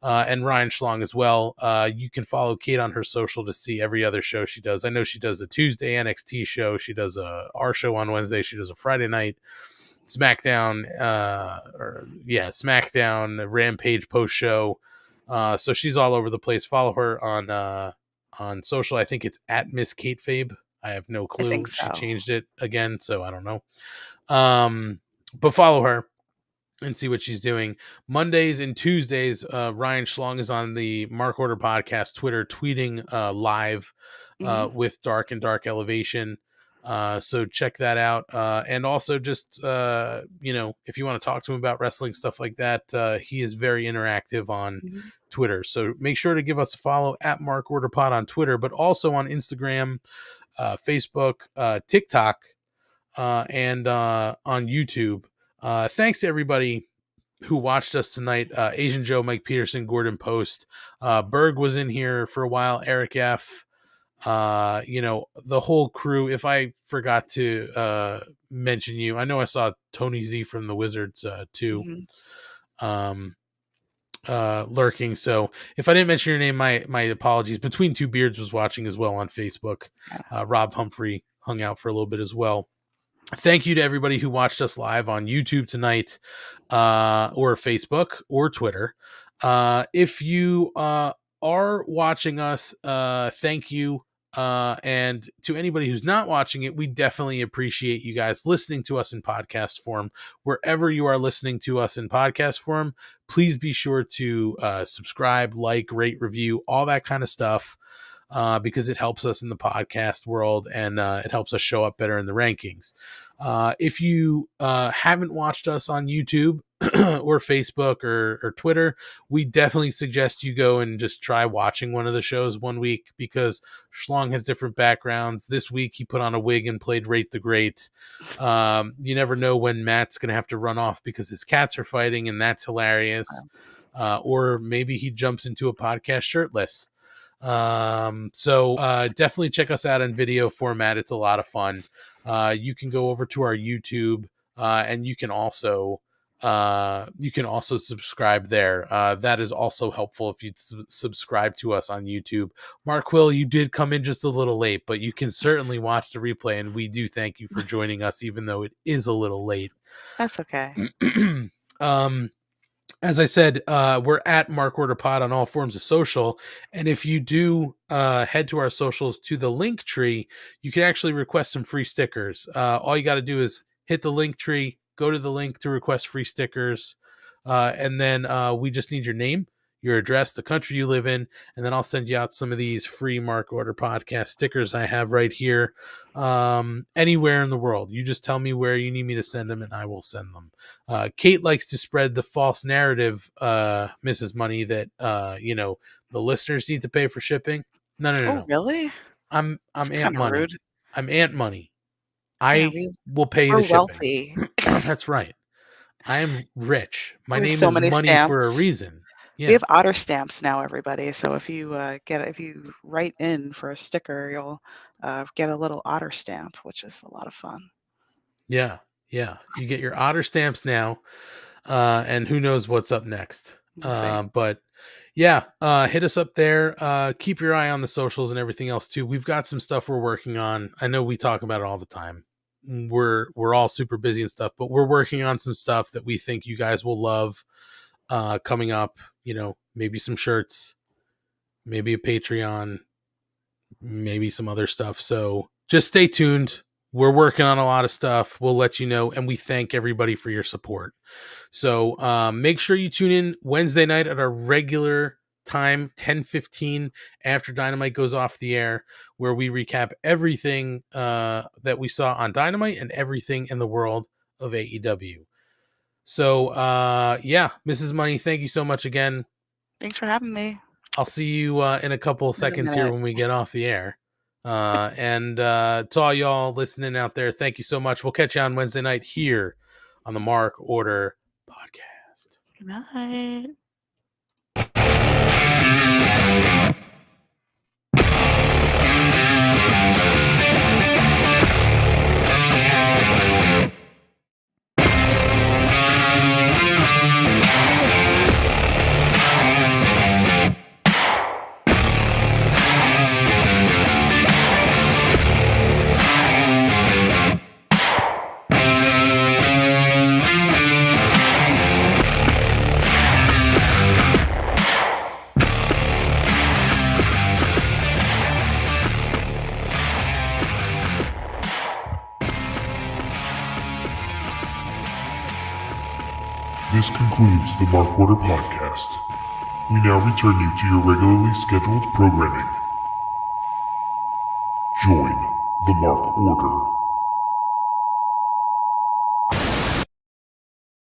And Ryan Schlong as well. You can follow Kate on her social to see every other show she does. I know she does a Tuesday NXT show. She does our show on Wednesday. She does a Friday night. SmackDown, Rampage post show. So she's all over the place. Follow her on social. I think it's at Miss Kate Fabe. I have no clue. I think She so. changed it again, so I don't know. But follow her and see what she's doing. Mondays and Tuesdays, Ryan Schlong is on the Mark Order Podcast Twitter, tweeting live with Dark and Dark Elevation. So check that out. And also just, if you want to talk to him about wrestling, stuff like that, he is very interactive on Twitter. So make sure to give us a follow at Mark Order Pod on Twitter, but also on Instagram, Facebook, TikTok, and on YouTube. Thanks to everybody who watched us tonight. Asian Joe, Mike Peterson, Gordon Post, Berg was in here for a while, Eric F, the whole crew. If I forgot to mention you, I know I saw Tony Z from the Wizards too, lurking. So if I didn't mention your name, my apologies. Between Two Beards was watching as well on Facebook. Rob Humphrey hung out for a little bit as well. Thank you to everybody who watched us live on YouTube tonight, or Facebook or Twitter. If you are watching us, thank you. And to anybody who's not watching it, we definitely appreciate you guys listening to us in podcast form. Wherever you are listening to us in podcast form, please be sure to subscribe, like, rate, review, all that kind of stuff. Because it helps us in the podcast world, and it helps us show up better in the rankings. If you haven't watched us on YouTube or Facebook or Twitter, we definitely suggest you go and just try watching one of the shows one week, because Schlong has different backgrounds. This week he put on a wig and played Rate the Great. You never know when Matt's going to have to run off because his cats are fighting, and that's hilarious. Or maybe he jumps into a podcast shirtless. So definitely check us out in video format. It's a lot of fun. You can go over to our YouTube, and you can also subscribe there. That is also helpful if you subscribe to us on YouTube. Mark Quill, you did come in just a little late, but you can certainly watch the replay, and we do thank you for joining us, even though it is a little late. That's okay. As I said, we're at Mark Order Pod on all forms of social. And if you do head to our socials to the link tree, you can actually request some free stickers. All you got to do is hit the link tree, go to the link to request free stickers. And then we just need your name, your address, the country you live in, and then I'll send you out some of these free Mark Order Podcast stickers I have right here, anywhere in the world. You just tell me where you need me to send them, and I will send them. Kate likes to spread the false narrative, Mrs. Money, that the listeners need to pay for shipping. No. Really? I'm Aunt Money. Rude. I'm Aunt Money. I will pay the shipping. Wealthy. That's right. I am rich. My name is Money stamps. for a reason. Yeah. We have otter stamps now, everybody. So if you write in for a sticker, you'll get a little otter stamp, which is a lot of fun. Yeah. You get your otter stamps now, and who knows what's up next. But yeah, hit us up there. Keep your eye on the socials and everything else too. We've got some stuff we're working on. I know we talk about it all the time. We're all super busy and stuff, but we're working on some stuff that we think you guys will love coming up. Maybe some shirts, maybe a Patreon, maybe some other stuff. So just stay tuned. We're working on a lot of stuff. We'll let you know. And we thank everybody for your support. So make sure you tune in Wednesday night at our regular time, 10:15 after Dynamite goes off the air, where we recap everything that we saw on Dynamite and everything in the world of AEW. So Mrs. Money, thank you so much again. Thanks for having me. I'll see you in a couple of seconds here when we get off the air. And to all y'all listening out there, thank you so much. We'll catch you on Wednesday night here on the Mark Order Podcast. Good night. This concludes the Mark Order podcast. We now return you to your regularly scheduled programming. Join the Mark Order.